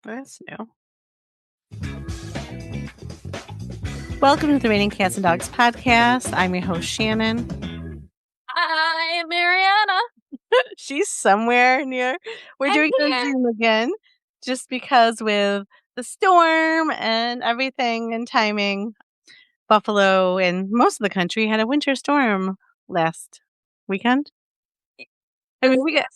That's new. Welcome to the Raining Cats and Dogs podcast. I'm your host, Shannon. I'm Arianna. She's somewhere near. We're doing it on Zoom again, just because with the storm and everything and timing, Buffalo and most of the country had a winter storm last weekend. I mean, we got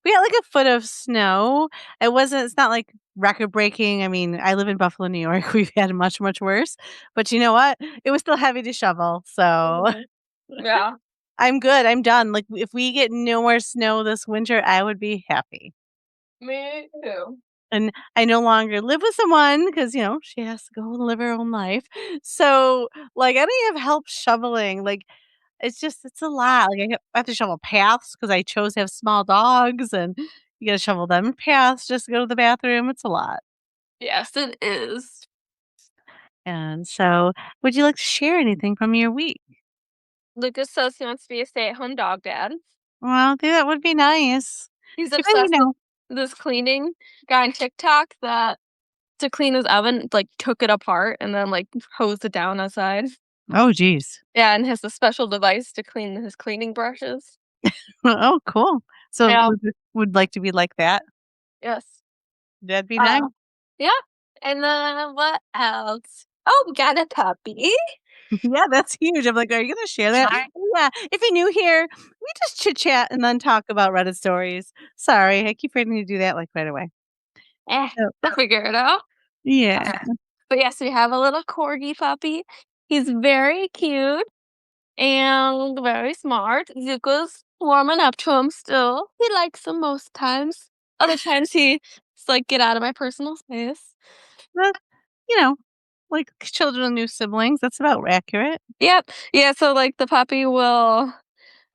like a foot of snow. It's not like record breaking. I mean, I live in Buffalo, New York. We've had much, much worse. But you know what? It was still heavy to shovel. So Yeah. I'm good. I'm done. Like, if we get no more snow this winter, I would be happy. Me too. And I no longer live with someone because, she has to go and live her own life. So, like, I don't have help shoveling. Like, it's a lot. Like, I have to shovel paths because I chose to have small dogs, and you gotta shovel them paths just to go to the bathroom. It's a lot. Yes, it is. And so, would you like to share anything from your week? Lucas says he wants to be a stay-at-home dog dad. Well, that would be nice. He's Too bad, obsessed with this cleaning guy on TikTok that to clean his oven, like, took it apart and then, like, hosed it down outside. Oh, geez. Yeah, and has a special device to clean his cleaning brushes. Oh, cool. So, Yeah. would like to be like that? Yes. That'd be nice. Yeah. And then what else? Oh, we got a puppy. Yeah, that's huge. I'm like, "Are you gonna share that?" Sorry. Yeah. If you're new here, we just chit-chat and then talk about Reddit stories. Sorry, I keep forgetting to do that, like, right away. So We'll figure it out. yeah. But yes, we have a little corgi puppy. He's very cute and very smart. Zuko's warming up to him still. He likes him most times. Other times he's like, get out of my personal space. Well, you know, like children with new siblings, that's about accurate. Yep. Yeah, so like the puppy will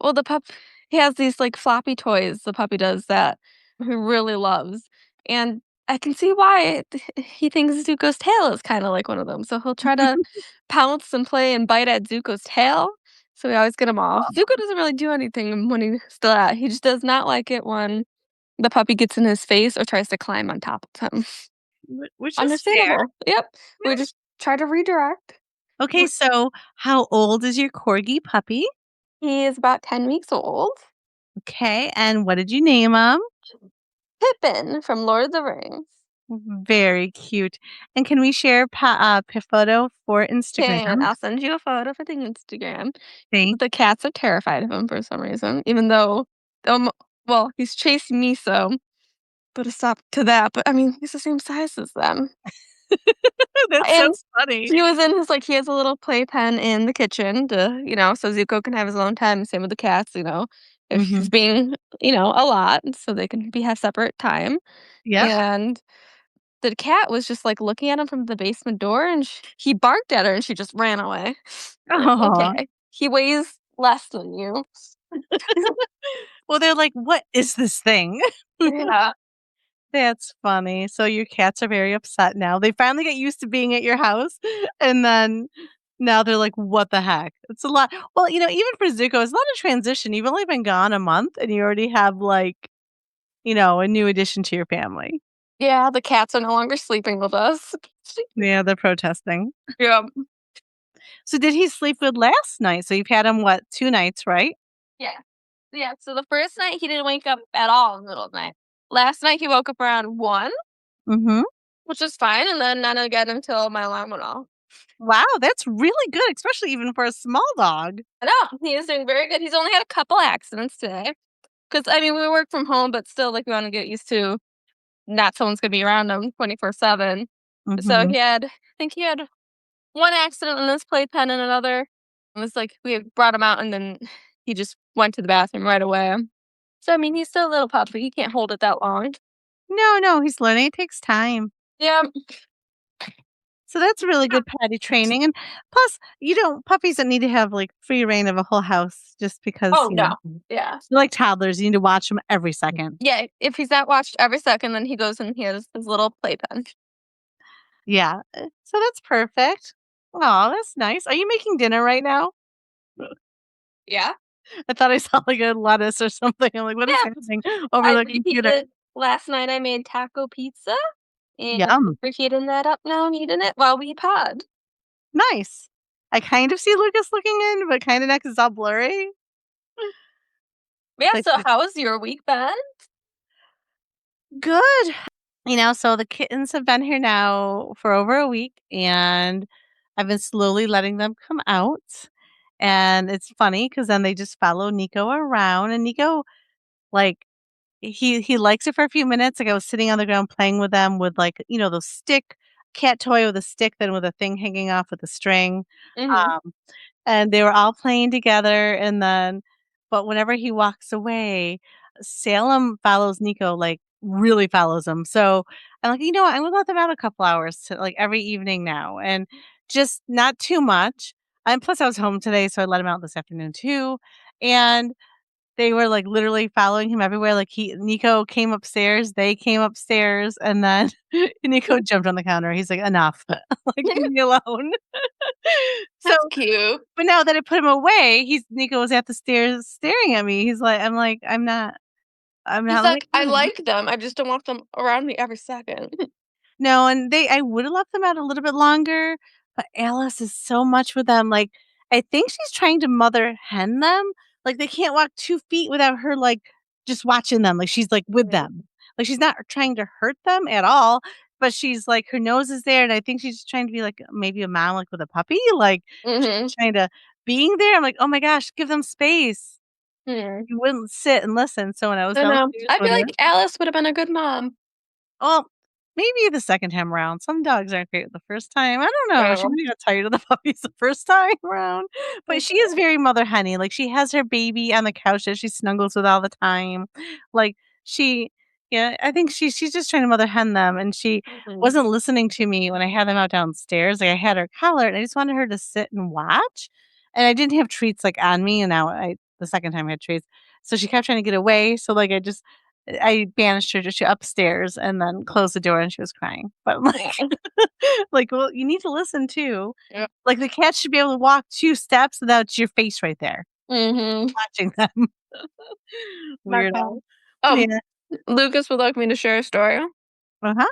well the pup he has these like floppy toys, the puppy does that he really loves. And I can see why he thinks Zuko's tail is kind of like one of them. So he'll try to pounce and play and bite at Zuko's tail. So we always get him off. Zuko doesn't really do anything when he's still out. He just does not like it when the puppy gets in his face or tries to climb on top of him. Which is fair. Understandable. Yep. We just try to redirect. Okay, so how old is your corgi puppy? He is about 10 weeks old. Okay, and what did you name him? Pippin from Lord of the Rings. Very cute. And can we share a photo for And Instagram? I'll send you a photo for the Instagram. Thank The cats are terrified of him for some reason, even though, um, well, he's chasing me, so put a stop to that. But I mean, he's the same size as them. That's so And funny. he was in his like he has a little playpen in the kitchen to, so Zuko can have his own time. Same with the cats, if he's Mhm. being, a lot, so they can have separate time. Yep. And the cat was just like looking at him from the basement door, and he barked at her, and she just ran away. Like, Aw. okay, he weighs less than you. Well, they're like, "What is this thing?" Yeah. That's funny. So your cats are very upset now. They finally get used to being at your house, and then now they're like, "What the heck?" It's a lot. Well, even for Zuko, it's a lot of transition. You've only been gone a month, and you already have, like, a new addition to your family. Yeah, the cats are no longer sleeping with us. Yeah, they're protesting. Yeah. So did he sleep good last night? So you've had him, what, 2 nights, right? Yeah. Yeah, so the first night, he didn't wake up at all in the middle of the night. Last night, he woke up around 1, Mhm. which was fine, and then not again until my alarm went off. Wow, that's really good, especially even for a small dog. I know, he is doing very good. He's only had a couple accidents today. Because I mean, we work from home, but still, like, we wanna get used to not someone's gonna be around him 24/7. So Mhm. I think he had 1 accident in his playpen and another. It was like we had brought him out, and then he just went to the bathroom right away. So, I mean, he's still a little puppy, he can't hold it that long. No, no, he's learning, it takes time. Yeah. So that's really good potty training, and plus, puppies don't need to have, like, free reign of a whole house just because, Oh, no. Yeah. they're like toddlers, you need to watch them every second. Yeah, if he's not watched every second, then he goes and he has his little playpen. Yeah, so that's perfect. Oh, that's nice. Are you making dinner right now? Yeah. I thought I saw, like, a lettuce or something. I'm like, "What is Yeah, happening over I the computer?" reheated last night I made taco pizza. And Yum. we're heating that up now and eating it while we pod. Nice. I kind of see Lucas looking in, but kinda not 'cause it's all blurry. Yeah, Like, so how was your week been? good. So the kittens have been here now for over a week, and I've been slowly letting them come out, and it's funny because then they just follow Nico around, and Nico, like, he likes it for a few minutes. Like, I was sitting on the ground playing with them with, like, those stick cat toy with a stick, then with a thing hanging off with a string, Mhm. um, and they were all playing together, and then but whenever he walks away, Salem follows Nico, like, really follows him, so I'm like, "You know what? I'm gonna let them out a couple hours to like, every evening now, and just not too much." And plus I was home today, so I let him out this afternoon too, and they were, like, literally following him everywhere, like, he Nico came upstairs, they came upstairs, and then Nico jumped on the counter. He's like, "Enough. Like, leave me alone." So That's cute. but now that I put him away, Nico was at the stairs staring at me. I'm like, I'm He's not like, letting "I him." like them, I just don't want them around me every second." No, and I would have left them out a little bit longer, but Alice is so much with them, like, I think she's trying to mother hen them, like, they can't walk 2 feet without her, like, just watching them, like, she's, like, with Mhm. them. Like, she's not trying to hurt them at all, but she's, like, her nose is there, and I think she's just trying to be, like, maybe a mom, like, with a puppy, like, she's Mhm. just trying to being there, I'm like, "Oh my gosh, give them space." Mhm. You wouldn't sit and listen, so when I was I know. downstairs I with feel her. like Alice would have been a good mom. Well, maybe the second time around. Some dogs aren't great the first time. I don't know. She Oh. maybe got tired of the puppies the first time around. But she is very mother honey. Like, she has her baby on the couch that she snuggles with all the time. Like, she yeah, I think she's just trying to mother hen them, and she Mhm. wasn't listening to me when I had them out downstairs. Like, I had her collared, and I just wanted her to sit and watch, and I didn't have treats, like, on me, and now I the second time I had treats. So she kept trying to get away, so, like, I banished her to upstairs and then closed the door, and she was crying. But I'm like Aw. like, "Well, you need to listen too." Yep. Like, the cat should be able to walk 2 steps without your face right there, Mhm. watching them. My Weirdo. God. Oh, Yeah. Lucas would like me to share a story. Uh-huh.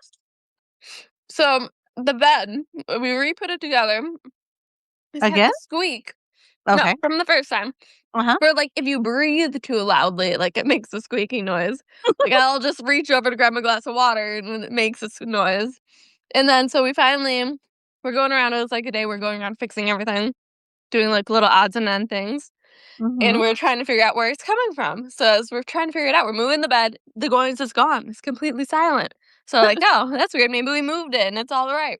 So, the bed, we re-put it together, has had Again? this squeak. No, Okay. from the first time. Uh-huh. Where, like, if you breathe too loudly, like, it makes a squeaking noise. Like, I'll just reach over to grab a glass of water, and it makes this noise. And then, so we finally we're going around, it was, like, a day we're going around fixing everything, doing, like, little odds and end things, and Mhm. we're trying to figure out where it's coming from. So, as we're trying to figure it out, we're moving the bed, the noise is gone, it's completely silent. So, like, "Oh, that's weird, maybe we moved it, and it's all right."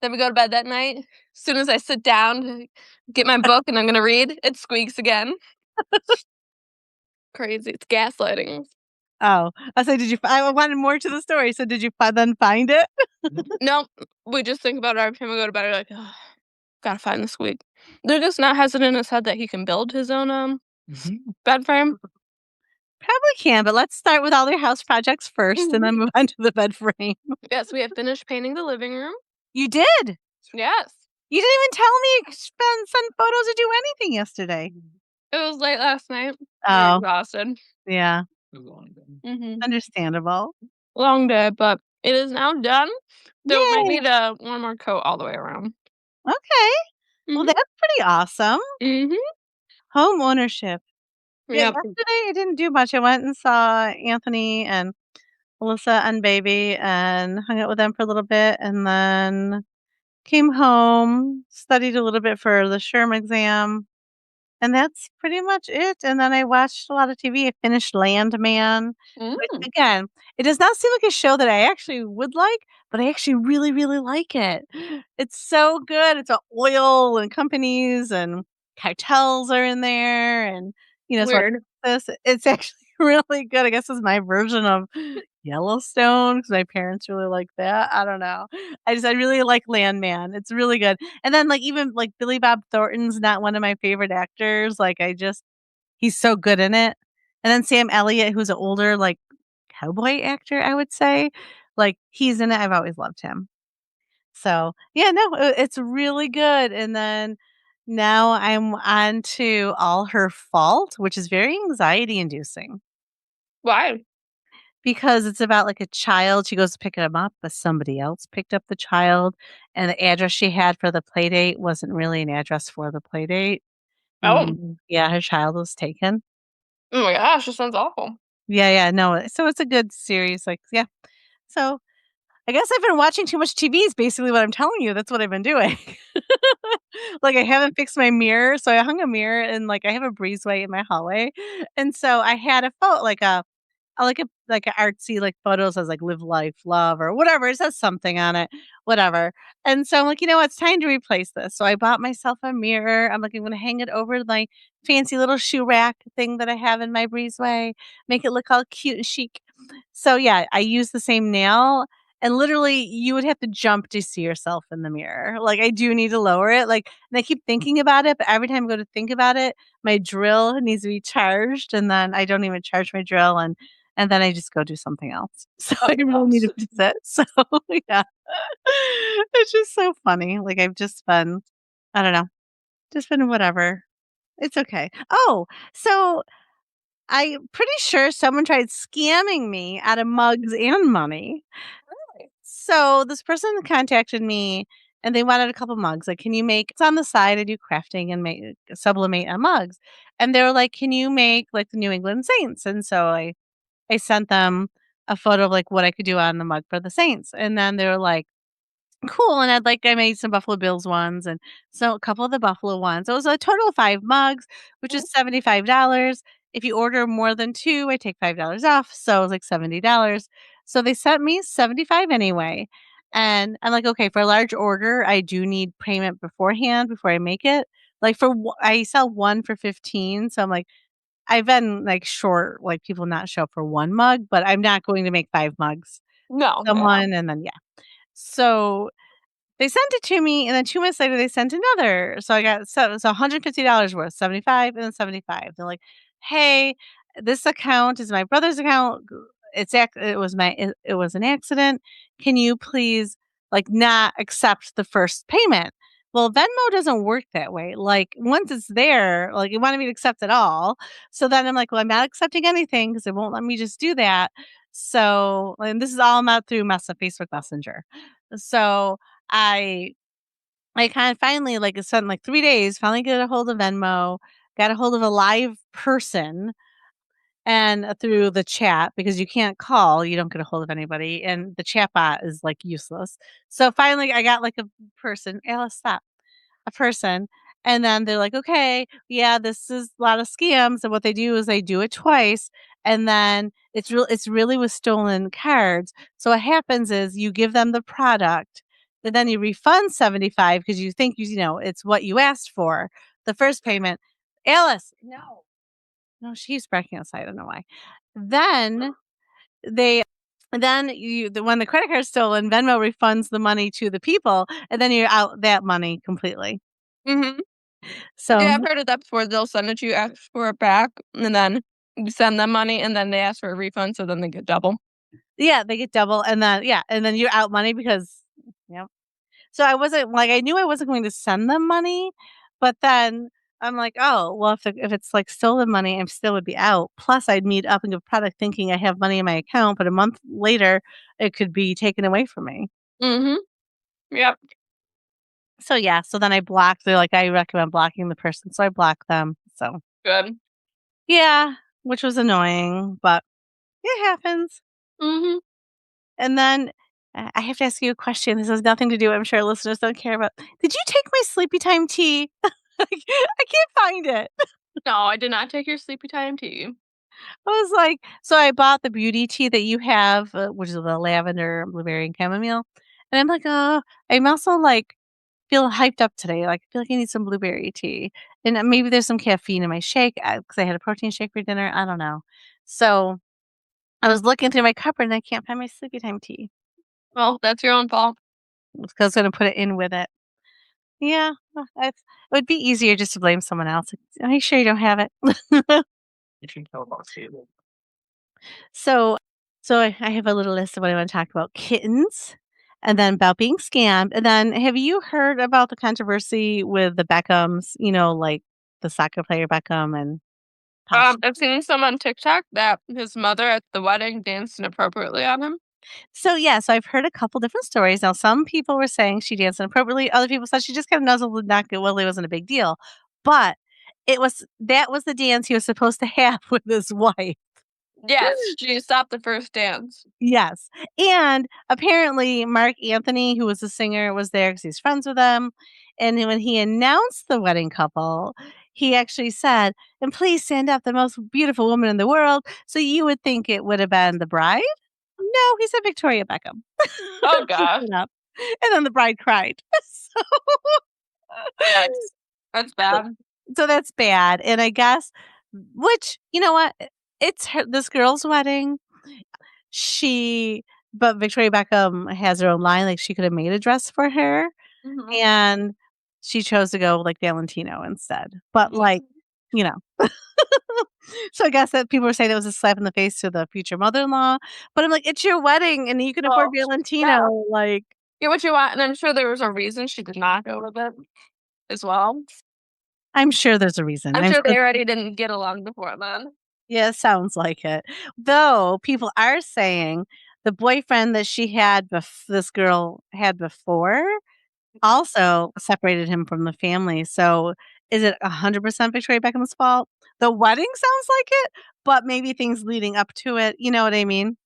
Then we go to bed that night, as soon as I sit down to get my book and I'm gonna read, it squeaks again. Crazy, it's gaslighting. Oh, I said, did you I wanted more to the story, so did you then find it? No, we just think about it every time we go to bed, we're like, "Ugh, gotta find the squeak." Lucas now has it in his head that he can build his own, bed frame. Probably can, but let's start with all your house projects first and Mhm. then move on to the bed frame. Yes, we have finished painting the living room. You did? Yes. You didn't even tell me send photos or do anything yesterday. It was late last night. We were Oh, exhausted. yeah. Mhm. Understandable. Long day, but it is now done. So, might Yay. need a one more coat all the way around. Okay. Well, Mhm. that's pretty awesome. Mhm. Home ownership. Yeah, Yep. yesterday I didn't do much. I went and saw Anthony and Melissa and baby and hung out with them for a little bit and then came home, studied a little bit for the SHRM exam, and that's pretty much it, and then I watched a lot of TV. I finished Landman, which Mm. again, it does not seem like a show that I actually would like, but I actually really, really like it. It's so good. It's a oil and companies and cartels are in there and, so Weird. it's actually really good. I guess it's my version of Yellowstone because my parents really like that. I don't know. I really like Landman. It's really good. And then, like, even, like, Billy Bob Thornton's not one of my favorite actors, like, he's so good in it. And then Sam Elliott, who's an older, like, cowboy actor, I would say, like, he's in it, I've always loved him. So, yeah, no, it's really good, and then now I'm on to All Her Fault, which is very anxiety inducing. Why? because it's about, like, a child. She goes to pick him up, but somebody else picked up the child, and the address she had for the playdate wasn't really an address for the playdate. Oh. Yeah, her child was taken. Oh my gosh, that sounds awful. Yeah, yeah, no, so it's a good series, like, yeah. So, I guess I've been watching too much TV is basically what I'm telling you, that's what I've been doing. Like, I haven't fixed my mirror, so I hung a mirror and, like, I have a breezeway in my hallway, and so I had a photo, like a I like a artsy, like, photos as, like, live life, love, or whatever, it says something on it, whatever, and so I'm like, "You know what, it's time to replace this." So I bought myself a mirror, I'm like, "I'm gonna hang it over my fancy little shoe rack thing that I have in my breezeway, make it look all cute and chic." So, yeah, I use the same nail, and literally, you would have to jump to see yourself in the mirror. Like, I do need to lower it, like and I keep thinking about it, but every time I go to think about it, my drill needs to be charged, and then I don't even charge my drill, and then I just go do something else. So Oh, I really need to gross. fix it. So, yeah. It's just so funny. Like, I've just been I don't know, just been whatever. It's okay. Oh, so I'm pretty sure someone tried scamming me out of mugs and money. Really? So this person contacted me and they wanted a couple mugs. Like, can you make it's on the side, I do crafting and make sublimate on mugs. And they were like, can you make like the New England Saints? And so I sent them a photo of like what I could do on the mug for the Saints. And then they were like, cool, and I made some Buffalo Bills ones and so a couple of the Buffalo ones. So it was a total of 5 mugs, which Mhm. is $75. If you order more than 2, I take $5 off, so it was like $70. So they sent me 75 anyway, and I'm like, "Okay, for a large order, I do need payment beforehand before I make it." Like, I sell 1 for 15, so I'm like, I've been, like, short, like, people not show up for 1 mug, but I'm not going to make 5 mugs. No, yeah. Someone and then yeah. So they sent it to me, and then 2 months later, they sent another. So I got so it was $150 worth, 75 and then 75. They're like, "Hey, this account is my brother's account. It was an accident. Can you please, like, not accept the first payment?" Well, Venmo doesn't work that way. Like, once it's there, like, it wanted me to accept it all. So then I'm like, "Well, I'm not accepting anything because it won't let me just do that." So and this is all not through Facebook Messenger. So I I kind of finally, like, it's been, like, 3 days, finally get a hold of Venmo, got a hold of a live person and through the chat because you can't call, you don't get a hold of anybody, and the chat bot is, like, useless. So finally, I got, like, a person Alice, stop. A person, and then they're like, "Okay, yeah, this is a lot of scams," and what they do is they do it twice, and then it's really with stolen cards. So what happens is you give them the product, but then you refund 75 because you think it's what you asked for, the first payment. Alice, no. No, she's barking outside, I don't know why. Then they when the credit card's stolen, Venmo refunds the money to the people, and then you're out that money completely. Mhm. So Yeah, I've heard of that before. They'll send it to you, ask for it back, and then you send them money, and then they ask for a refund, so then they get double. yeah, they get double and then you're out money because yep. So I wasn't like I knew I wasn't going to send them money, but then I'm like, "Oh, well, if it's like stolen money, I still would be out." Plus, I'd meet up and give product thinking I have money in my account, but a month later, it could be taken away from me. Mhm. Yep. So yeah, so then I blocked. They're like, "I recommend blocking the person," so I blocked them. So Good. yeah, which was annoying, but it happens. Mhm. And then I have to ask you a question. This has nothing to do. I'm sure listeners don't care about. Did you take my sleepy time tea? I can't find it. No, I did not take your sleepy time tea. I was like, so I bought the beauty tea that you have, which is the lavender, blueberry, and chamomile. And I'm like, I'm also like feel hyped up today. Like, I feel like I need some blueberry tea. And maybe there's some caffeine in my shake because I had a protein shake for dinner. I don't know. So I was looking through my cupboard and I can't find my sleepy time tea Well, that's your own fault. because I was going to put it in with it. Yeah, it would be easier just to blame someone else. Like, "Are you sure you don't have it?" So so I have a little list of what I wanna talk about. Kittens, and then about being scammed, and then have you heard about the controversy with the Beckhams, like, the soccer player Beckham and costume. I've seen some on TikTok that his mother at the wedding danced inappropriately on him. So, yeah, so I've heard a couple different stories. Now, some people were saying she danced inappropriately, other people said she just kinda nuzzled the neck, it really wasn't a big deal. But that was the dance he was supposed to have with his wife. Yes, she stopped the first dance. Yes, and apparently Mark Anthony, who was the singer, was there because he's friends with them, and then when he announced the wedding couple, he actually said, "And please stand up, the most beautiful woman in the world." So you would think it would have been the bride? No, he said Victoria Beckham. Oh She gosh, stood up, and then the bride cried. that's that's So bad. so that's bad, and I guess which, you know what? It's her this girl's wedding. She but Victoria Beckham has her own line, like, she could have made a dress for her, Mhm. and she chose to go, like, Valentino instead, but, like, you know. So I guess that people were saying it was a slap in the face to the future mother-in-law, but I'm like, "It's your wedding, and you can afford Well, yeah. Valentino," like, Get what you want, and I'm sure there was a reason she did not go with it as well. I'm sure there's a reason. I'm I'm sure sure they already didn't get along before then. yeah, sounds like it. Though, people are saying the boyfriend that she had this girl had before also separated him from the family, so is it 100% Victoria Beckham's fault? The wedding sounds like it, but maybe things leading up to it, you know what I mean,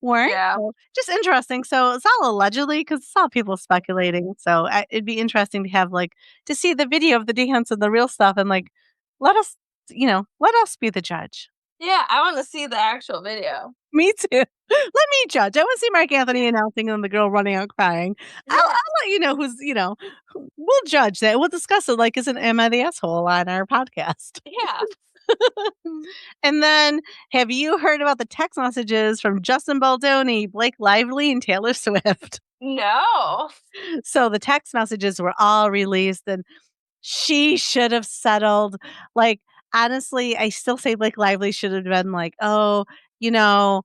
weren't. Yeah. So, just interesting. So, it's all allegedly because it's all people speculating, so, it'd be interesting to have, like to see the video of the dance and the real stuff and, like, let us let us be the judge. Yeah, I wanna see the actual video. Me too. Let me judge. I wanna see Mark Anthony announcing and the girl running out crying. Yeah. I'll let you know we'll judge that. We'll discuss it like, isn't Am I the Asshole on our podcast. Yeah. And then, have you heard about the text messages from Justin Baldoni, Blake Lively, and Taylor Swift? No. So, the text messages were all released, and she should have settled. Like, honestly, I still say Blake Lively should have been like, "Oh, you know,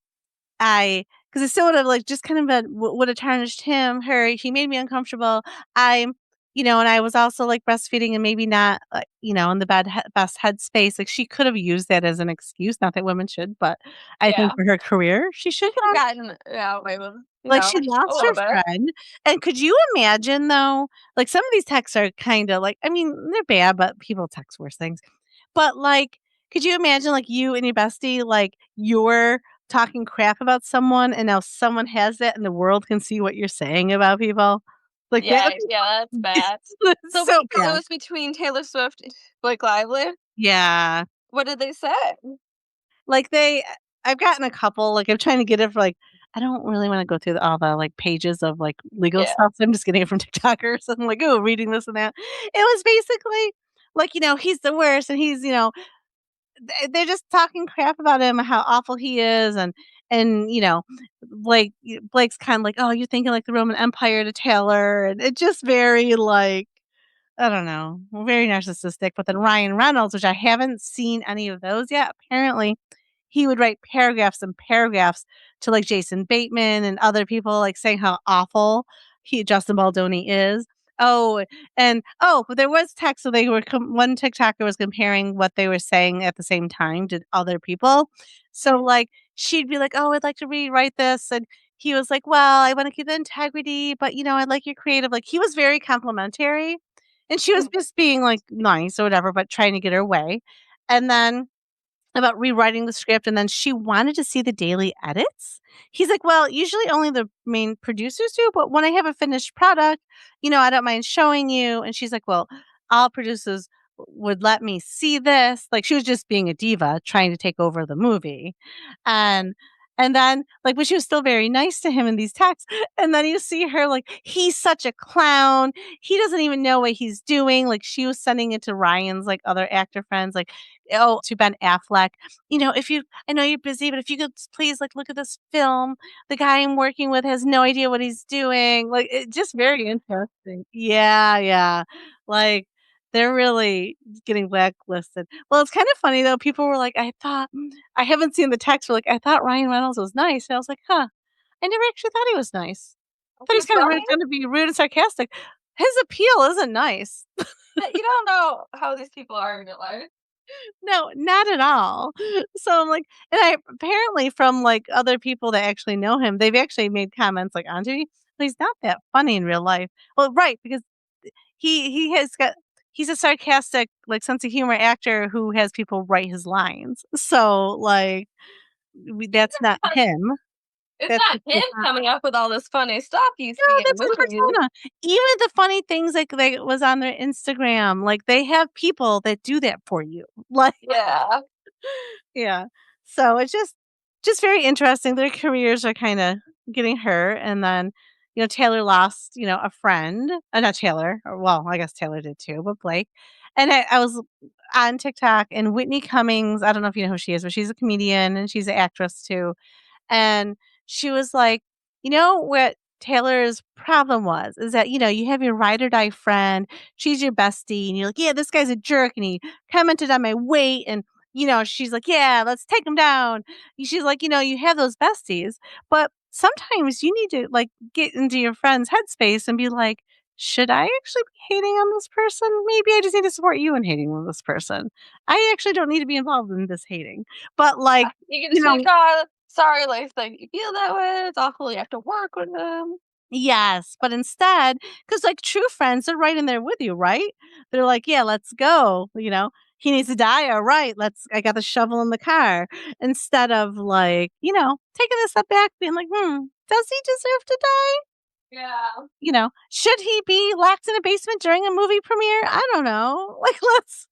I because it still would have, like, just kind of been would have tarnished her, he made me uncomfortable. I'm and I was also, like, breastfeeding and maybe not, in the best headspace, like, she could have used that as an excuse, not that women should, but I think Yeah. for her career, she She should could have have. gotten, yeah, away with, Like, she a lost little her bit. friend, and could you imagine, though like, some of these texts are kinda, like I mean, they're bad, but people text worse things. But, like, could you imagine, like, you and your bestie, like, you're talking crap about someone, and now someone has that, and the world can see what you're saying about people? Like, that Yeah, would be yeah, that's bad. So so wait, so it bad. was between Taylor Swift and Blake Lively? Yeah. What did they say? Like, I've gotten a couple, like, I'm trying to get it for, like I don't really wanna go through all the, like, pages of, like, legal Yeah. stuff, so I'm just getting it from TikTokers, I'm like, "Oh, reading this and that." It was basically, like, he's the worst, and they're just talking crap about him, how awful he is, and Blake's kinda like, "Oh, you're thinking like the Roman Empire to Taylor," and it just very, like, I don't know, very narcissistic, but then Ryan Reynolds, which I haven't seen any of those yet, apparently he would write paragraphs and paragraphs to, like, Jason Bateman and other people, like, saying how awful Justin Baldoni is. But there was text, so they were one TikToker was comparing what they were saying at the same time to other people. So, like, she'd be like, "Oh, I'd like to rewrite this," and he was like, "Well, I wanna keep the integrity, but, I like your creative," like, he was very complimentary, and she was Mhm. just being, like, nice or whatever, but trying to get her way. And then about rewriting the script, and then she wanted to see the daily edits. He's like, "Well, usually only the main producers do, but when I have a finished product, I don't mind showing you." And she's like, "Well, all producers would let me see this." Like, she was just being a diva trying to take over the movie. And and then, like, but she was still very nice to him in these texts. And then you see her like, he's such a clown. He doesn't even know what he's doing. Like, she was sending it to Ryan's like other actor friends, like, oh, to Ben Affleck. If you I know you're busy, but if you could please, like, look at this film. The guy I'm working with has no idea what he's doing. Like, it just very interesting. Yeah, yeah. Like, they're really getting blacklisted. Well, it's kind of funny though. People were like, I haven't seen the text, were like, I thought Ryan Reynolds was nice. And I was like, huh, I never actually thought he was nice. I thought he was He's kind of funny, gonna be rude and sarcastic. His appeal isn't nice. but you don't know how these people are in real life. No, not at all. So I'm like, and I apparently from like other people that actually know him, they've actually made comments like, Auntie, he's not that funny in real life. Well, right, because he has got he's a sarcastic, like sense of humor actor who has people write his lines. So like that's not him. It's That's not his him persona. coming up with all this funny stuff you No, see in that's his movies. persona. Even the funny things like was on their Instagram, like they have people that do that for you. Like Yeah. yeah. So it's just very interesting. Their careers are kinda getting hurt, and then, Taylor lost, a friend not Taylor, or well, I guess Taylor did too, but Blake. And I was on TikTok, and Whitney Cummings, I don't know if you know who she is, but she's a comedian, and she's an actress too. And she was like, "You know what Taylor's problem was is that, you have your ride or die friend, she's your bestie, and you're like, 'Yeah, this guy's a jerk, and he commented on my weight,' and, she's like, 'Yeah, let's take him down.'" She's like, "You have those besties, but sometimes you need to, like, get into your friend's headspace and be like, 'Should I actually be hating on this person? Maybe I just need to support you in hating on this person. I actually don't need to be involved in this hating.'" But, like, You can you just be like, know "Oh, sorry, like, you feel that way. It's awful you have to work with them." Yes, but instead, because like, true friends, they're right in there with you, right? They're like, "Yeah, let's go," "He needs to die? Alright, I got the shovel in the car." Instead of, like, taking a step back, being like, does he deserve to die?" Yeah. "Should he be locked in a basement during a movie premiere? I don't know." Like, let's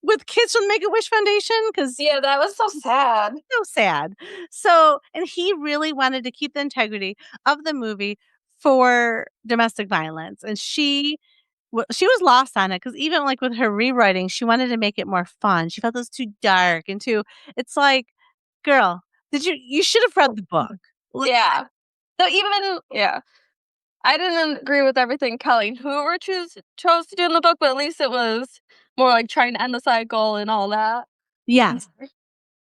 with kids from the Make-A-Wish Foundation, because Yeah, that was so sad. so sad. So and he really wanted to keep the integrity of the movie for domestic violence, and she was lost on it because even, like, with her rewriting, she wanted to make it more fun. She felt it was too dark and too it's like, "Girl, you should have read the book." Like Yeah. So even yeah. I didn't agree with everything Colleen Hoover chose to do in the book, but at least it was more like trying to end the cycle and all that. yes.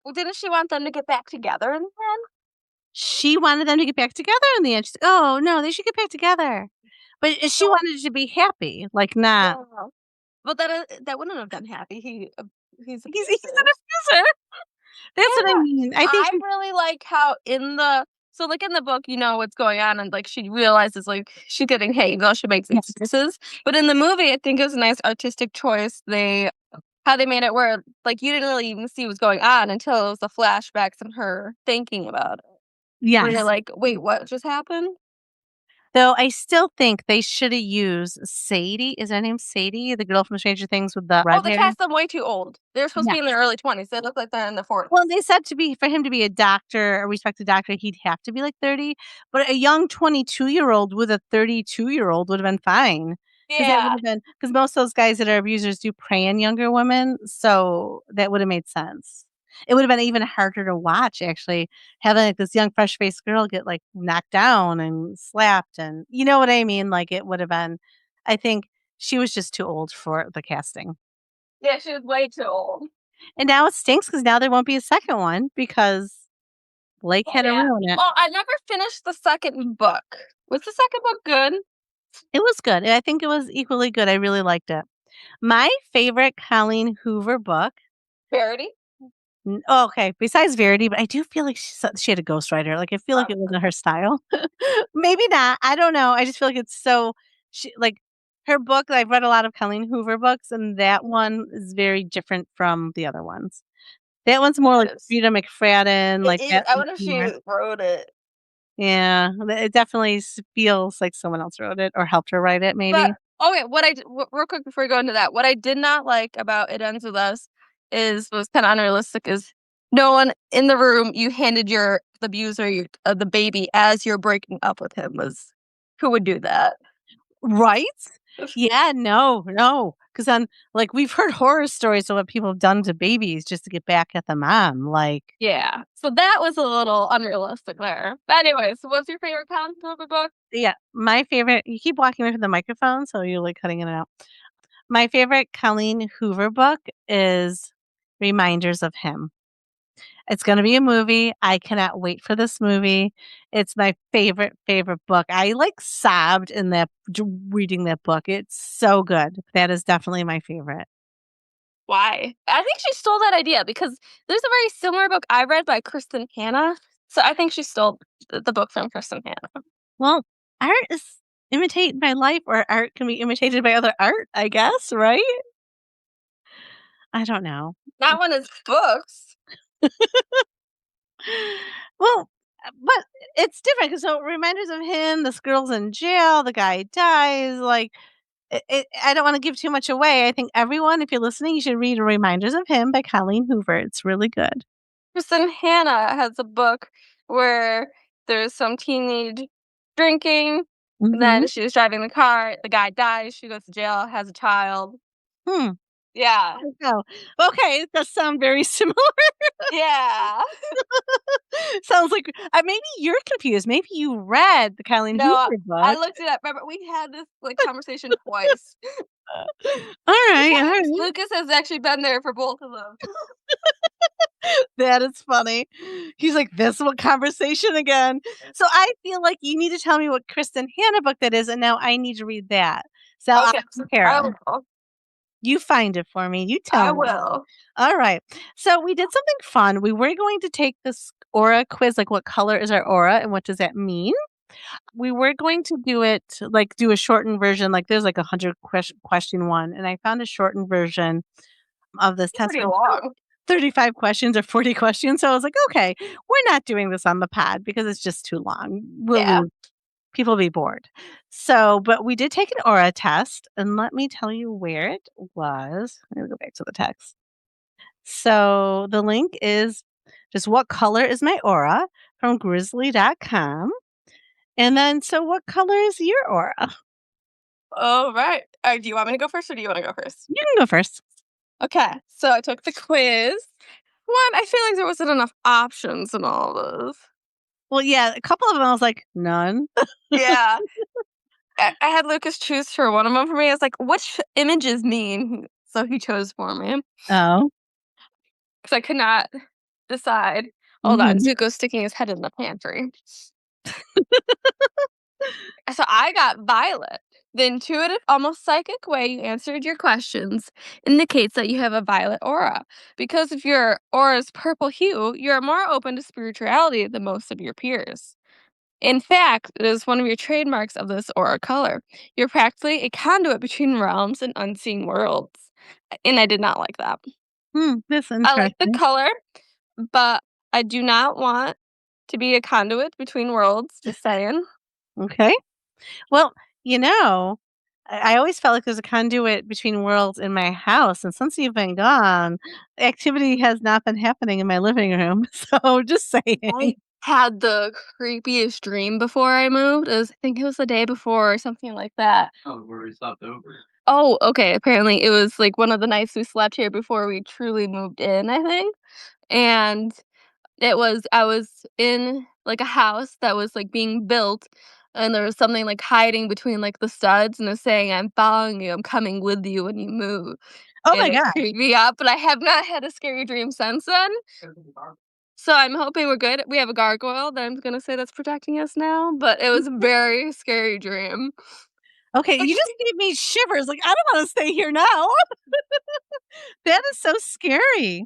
Well, didn't she want them to get back together in the end? She wanted them to get back together in the end. She's like, "Oh, no, they should get back together." But she So wanted it to be happy, like, not yeah. But that wouldn't have been happy. He's he's an abusive. abuser. That's what I Yeah. mean. I think I really like how like, in the book, you know what's going on, and, like, she realizes, like, she's getting hate, even though she makes yeah. excuses. But in the movie, I think it was a nice artistic choice. How they made it where, like, you didn't really even see what's going on until it was the flashbacks and her thinking about it. Where you're Yes. like, "Wait, what just happened?" Though I still think they shoulda used Sadie. Is her name Sadie, the girl from Stranger Things with the Oh, red they hair? cast them way too old. They're supposed to Yeah. be in their early 20s. They look like they're in their 40s. Well, they said for him to be a doctor, a respected doctor, he'd have to be, like, 30, but a young 22-year-old with a 32-year-old would've been fine, because that Yeah. would've been because most of those guys that are abusers do prey on younger women, so that would've made sense. It would've been even harder to watch, actually, having, like, this young fresh-faced girl get, like, knocked down and slapped and you know what I mean? Like, it would've been I think she was just too old for the casting. Yeah, she was way too old. And now it stinks because now there won't be a second one because Blake Oh, had to yeah. ruin it. Oh, I never finished the 2nd book. Was the 2nd book good? It was good, I think it was equally good, I really liked it. My favorite Colleen Hoover book Parody? okay, besides Verity, but I do feel like she had a ghostwriter, like, I feel like it wasn't her style. Maybe not, I don't know, I just feel like it's so her book I've read a lot of Colleen Hoover books, and that one is very different from the other ones. That one's more like It is. Rita McFadden, It like is. that I wonder if she humor. wrote it. Yeah, it definitely feels like someone else wrote it or helped her write it But maybe. okay, real quick before we go into that, what I did not like about It Ends With Us was kind of unrealistic. Is no one in the room you handed the abuser the baby as you're breaking up with him was who would do that? Right? Yeah, no, because then, like, we've heard horror stories of what people have done to babies just to get back at the mom, like Yeah, so that was a little unrealistic there. But anyways, what's your favorite comic book? yeah, my favorite you keep walking away from the microphone, so you're, like, cutting in and out. My favorite Colleen Hoover book is Reminders of Him. It's gonna be a movie. I cannot wait for this movie. It's my favorite, favorite book. I, like, sobbed in that reading that book. It's so good. That is definitely my favorite. why. I think she stole that idea because there's a very similar book I read by Kristen Hanna. So I think she stole the book from Kristen Hanna. Well, art is imitated by life, or art can be imitated by other art, I guess, right? I don't know. Not one is books. Well, but it's different 'cause so reminders of him, this girl's in jail, the guy dies, like, I don't wanna give too much away. I think everyone, if you're listening, you should read Reminders of Him by Colleen Hoover. It's really good. Kristen Hanna has a book where there's some teenage drinking, and Mhm. then she was driving the car, the guy dies, she goes to jail, has a child. Hmm. Yeah. Oh, okay, it does sound very similar. Yeah. Sounds like maybe you're confused. Maybe you read the Colleen No, Hoover I book. looked it up. Remember, we had this, like, conversation twice. Alright, Because alright. Lucas has actually been there for both of them. That is funny. He's like, "This what conversation again?" So I feel like you need to tell me what Kristen Hanna book that is, and now I need to read that. So I'll Okay, I compare. will. You find it for me. You I tell me. will. Alright. So we did something fun. We were going to take this aura quiz, like what color is our aura and what does that mean? We were going to do it, like, do a shortened version, like, there's, like, 100 question one, and I found a shortened version of this test Pretty with long. 35 questions or 40 questions, so I was like, "Okay, we're not doing this on the pod because it's just too long. We'll Yeah. lose people will be bored." So, but we did take an aura test, and let me tell you where it was. Let me go back to the text. So, the link is just "What color is my aura?" from grizzly.com. And then, so what color is your aura? Alright. Do you want me to go first or do you wanna go first? You can go first. Okay, so I took the quiz. One, I feel like there wasn't enough options in all of this. Well, yeah, a couple of them I was like, "None." Yeah. I had Lucas choose for one of them for me. I was like, "Which images mean?" So he chose for me Oh. because I could not decide. Hold on, Mhm. Zuko's sticking his head in the pantry. So I got violet. The intuitive, almost psychic way you answered your questions indicates that you have a violet aura. Because of your aura's purple hue, you are more open to spirituality than most of your peers. In fact, it is one of your trademarks of this aura color. You're practically a conduit between realms and unseen worlds. And I did not like that. That's I like the interesting. color, but I do not want to be a conduit between worlds. Just saying. Okay. Well, you know, I always felt like there's a conduit between worlds in my house, and since you've been gone, activity has not been happening in my living room, so just saying. I had the creepiest dream before I moved. I think it was the day before or something like that. Oh, okay. Apparently, it was like one of the nights we slept here before we truly moved in, I think. And I was in like a house that was like being built, and there was something like hiding between like the studs, and it was saying, "I'm following you. I'm coming with you when you move." Oh And my it god. creeped me out, but I have not had a scary dream since then. So I'm hoping we're good. We have a gargoyle that I'm gonna say that's protecting us now, but it was a very scary dream. Okay, you just gave me shivers, like, I don't wanna stay here now. That is so scary.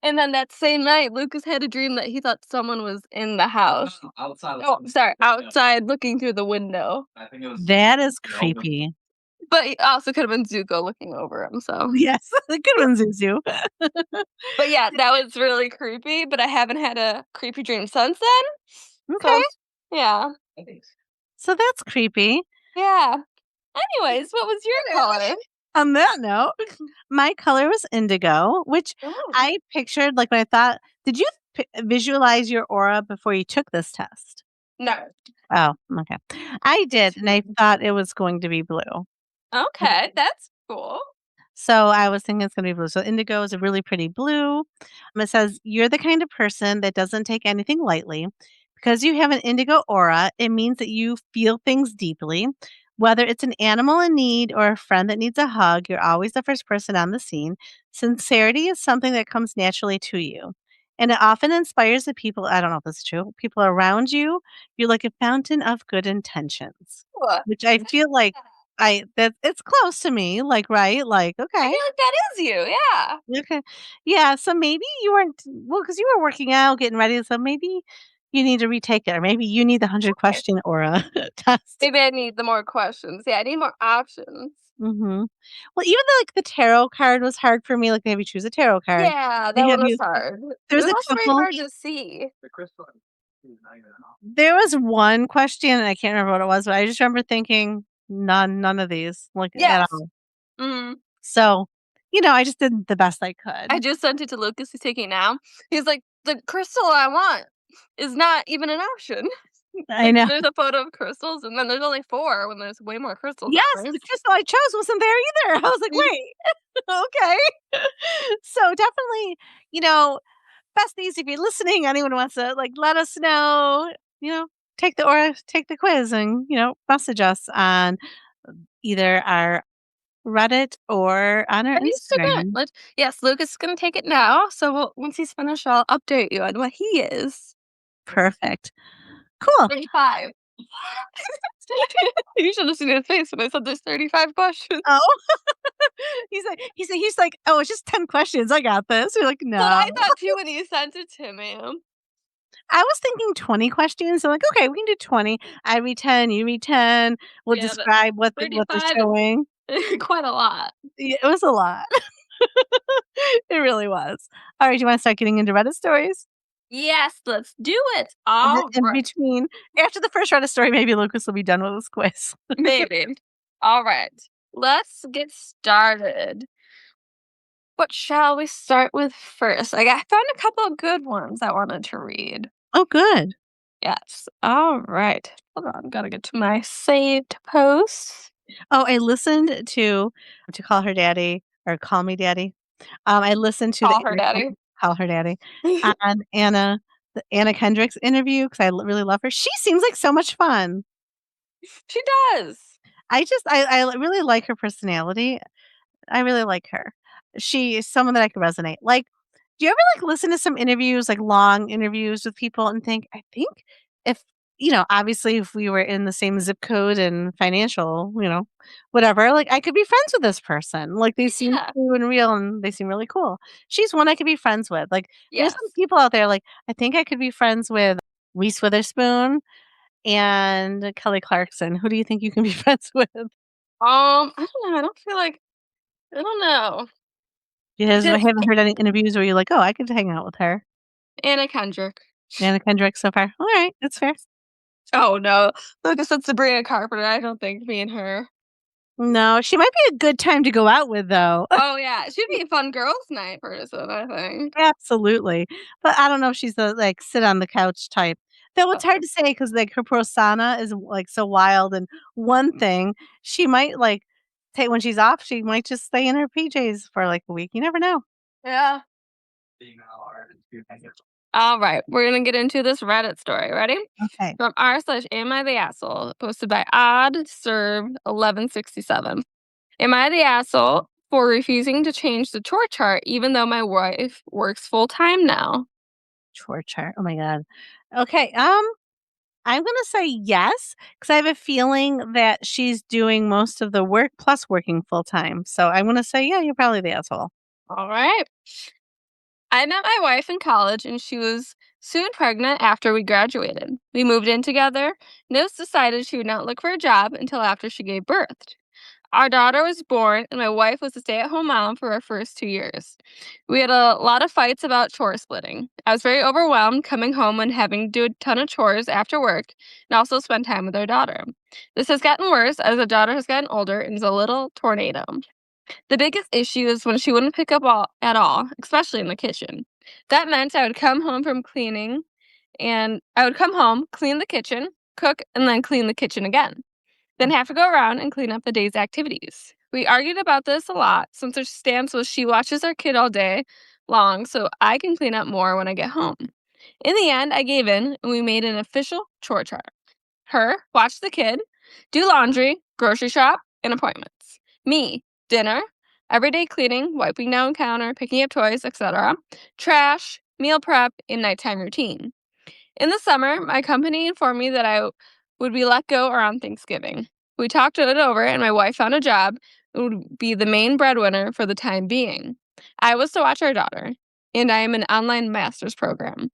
And then that same night, Lucas had a dream that he thought someone was in the house. Oh, sorry, outside looking through the window. That is creepy. But it also could have been Zuko looking over him, so. Yes, the good one, Zuzu. But yeah, that was really creepy, but I haven't had a creepy dream since then. Okay, So, yeah. so that's creepy. Yeah. Anyways, what was your color? On that note, my color was indigo, which Oh. I pictured, like, when I thought did you visualize your aura before you took this test? No. Oh, okay. I did, and I thought it was going to be blue. Okay, that's cool. So I was thinking it's gonna be blue. So indigo is a really pretty blue. It says, "You're the kind of person that doesn't take anything lightly. Because you have an indigo aura, it means that you feel things deeply. Whether it's an animal in need or a friend that needs a hug, you're always the first person on the scene. Sincerity is something that comes naturally to you. And it often inspires the people, I don't know if this is true, people around you. You're like a fountain of good intentions." Cool. Which I feel like Yeah. it's close to me, like, right? Like, I okay. feel like that is you, yeah. Okay. Yeah, so maybe you weren't well, because you were working out, getting ready, so maybe you need to retake it, or maybe you need the Okay. 100-question aura test. Maybe I need the more questions. Yeah, I need more options. Mhm. Well, even though, like, the tarot card was hard for me, like, they have you choose a tarot card. Yeah, They that have one was you hard. there It was was a also very couple hard to see. there was one question, and I can't remember what it was, but I just remember thinking, none of these, like, at Yes. all. Mhm. So, I just did the best I could. I just sent it to Lucas, he's taking it now. He's like, "The crystal I want is not even an option." I Like, know. there's a photo of crystals, and then there's only 4 when there's way more crystals out Yes, there. the crystal I chose wasn't there either. I was like, Mhm. "Wait, okay." So, definitely, you know, besties, if you're listening, anyone wants to, like, let us know, you know, take the quiz and, message us on either our Reddit or on our On Instagram. Instagram. Yes, Lucas is gonna take it now, so once he's finished, I'll update you on what he is. Perfect. Cool. 35. You should have seen his face when I said there's 35 questions. Oh, he's like, "Oh, it's just 10 questions. I got this." You're like, But I "No." thought too when you sent it to me. I was thinking 20 questions. I'm like, "Okay, we can do 20. I read 10, you read 10. We'll Yeah, but describe what they're 35 showing." is quite a lot. Yeah, it was a lot. It really was. Alright, do you wanna start getting into Reddit stories? Yes, let's do it. And then All in right. between after the first Reddit story, maybe Lucas will be done with his quiz. Maybe. All right. Let's get started. What shall we start with first? I found a couple of good ones I wanted to read. Oh, good. Yes. All right. Hold on. Gotta get to my saved posts. Oh, I listened to Call Her Daddy or Call Me Daddy. I listened to the Call her daddy. Call Her Daddy She on Anna Kendrick's interview 'cause really love her. She seems like so much fun. does. I really like her personality. I really like her. She is someone that I could resonate. Like, do you ever, like, listen to some interviews, like, long interviews with people and think, "I think if" obviously, if we were in the same zip code and financial, whatever, like, I could be friends with this person. Like, they seem Yeah. true and real, and they seem really cool. She's one I could be friends with. Like, there's some Yes. people out there, like, I think I could be friends with Reese Witherspoon and Kelly Clarkson. Who do you think you can be friends with? I don't know. I don't feel like I don't know. I Just haven't heard any interviews where you're like, "Oh, I could hang out with her." Anna Kendrick. Anna Kendrick so far. Alright, that's fair. Oh no. Lucas said Sabrina Carpenter. I don't think me and her. No, she might be a good time to go out with, though. Oh yeah. She'd be a fun girls' night person, I think. Absolutely. But I don't know if she's the, like, sit on the couch type. Though it's hard Oh. to say because, like, her persona is, like, so wild and one thing, she might, like, take when she's off, she might just stay in her PJs for, like, a week. You never know. Yeah. All right. We're gonna get into this Reddit story. Ready? Okay. From r/am I the asshole, posted by odd served 1167. Am I the asshole for refusing to change the chore chart even though my wife works full time now? Chore-chart. Oh my god. Okay, I'm gonna say yes because I have a feeling that she's doing most of the work plus working full time. So I'm gonna say, yeah, you're probably the asshole. All right. I met my wife in college and she was soon pregnant after we graduated. We moved in together. Nils decided she would not look for a job until after she gave birth. Our daughter was born, and my wife was a stay at home mom for our first 2 years. We had a lot of fights about chore splitting. I was very overwhelmed coming home and having to do a ton of chores after work and also spend time with our daughter. This has gotten worse as the daughter has gotten older and is a little tornado. The biggest issue is when she wouldn't pick up at all, especially in the kitchen. That meant I would come home from cleaning and I would come home, clean the kitchen, cook, and then clean the kitchen again, then have to go around and clean up the day's activities. We argued about this a lot since her stance was she watches our kid all day long, so I can clean up more when I get home. In the end, I gave in and we made an official chore chart. Her, watch the kid, do laundry, grocery shop, and appointments. Me, dinner, everyday cleaning, wiping down counter, picking up toys, etc. Trash, meal prep, and nighttime routine. In the summer, my company informed me that I would be let go around Thanksgiving. We talked it over, and my wife found a job and would be the main breadwinner for the time being. I was to watch our daughter, and I am an online master's program.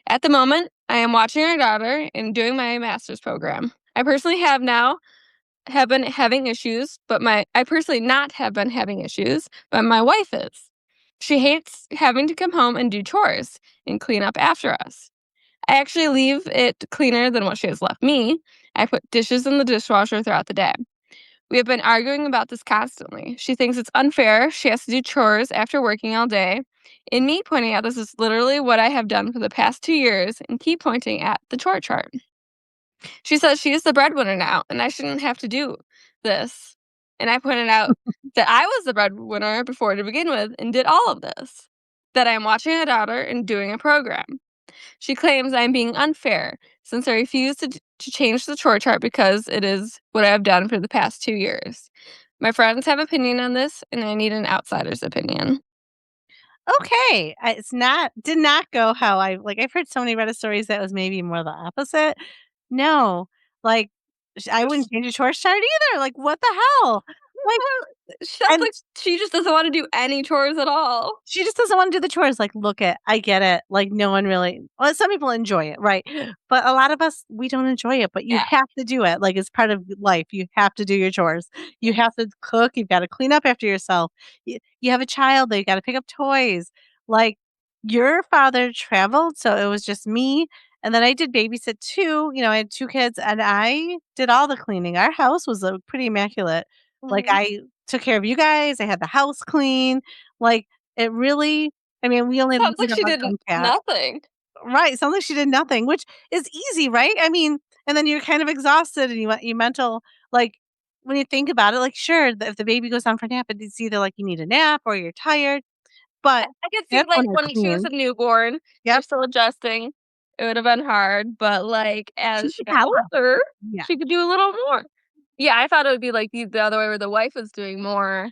At the moment, I am watching our daughter and doing my master's program. I personally have been having issues, but I personally not have been having issues, but my wife is. She hates having to come home and do chores and clean up after us. I actually leave it cleaner than what she has left me. I put dishes in the dishwasher throughout the day. We have been arguing about this constantly. She thinks it's unfair. She has to do chores after working all day. And me pointing out this is literally what I have done for the past 2 years and keep pointing at the chore chart. She says she is the breadwinner now and I shouldn't have to do this. And I pointed out that I was the breadwinner before to begin with and did all of this. That I am watching a daughter and doing a program. She claims I am being unfair since I refuse to change the chore chart because it is what I have done for the past 2 years. My friends have opinion on this, and I need an outsider's opinion. Okay, did not go how I've heard so many Reddit stories that was maybe more the opposite. No, like, I wouldn't change a chores chart either, like, what the hell? Like, Sounds and like she just doesn't want to do any chores at all. she just doesn't wanna do the chores, like, look it, I get it, like, no one really well, some people enjoy it, right? But a lot of us, we don't enjoy it, but you Yeah. have to do it, like, it's part of life, you have to do your chores. You have to cook, you've gotta clean up after yourself. You have a child that you gotta pick up toys. Like, your father traveled, so it was just me, and then I did babysit too, I had 2 kids, and I did all the cleaning. Our house was, pretty immaculate. Like, Mhm. I took care of you guys, I had the house clean. Like, it really I mean, we only had Sounds a like she dog did and cat. nothing. Right, sounds like she did nothing, which is easy, right? I mean, and then you're kind of exhausted and you mental like, when you think about it, like, sure, if the baby goes down for a nap, it's either, like, you need a nap or you're tired, but I could see, that's like, when I when she was a cleaned. newborn, you're Yep. still adjusting. It would have been hard, but, like, She as she did got that well. older, Yeah. she could do a little more. Yeah, I thought it would be, like, the other way where the wife was doing more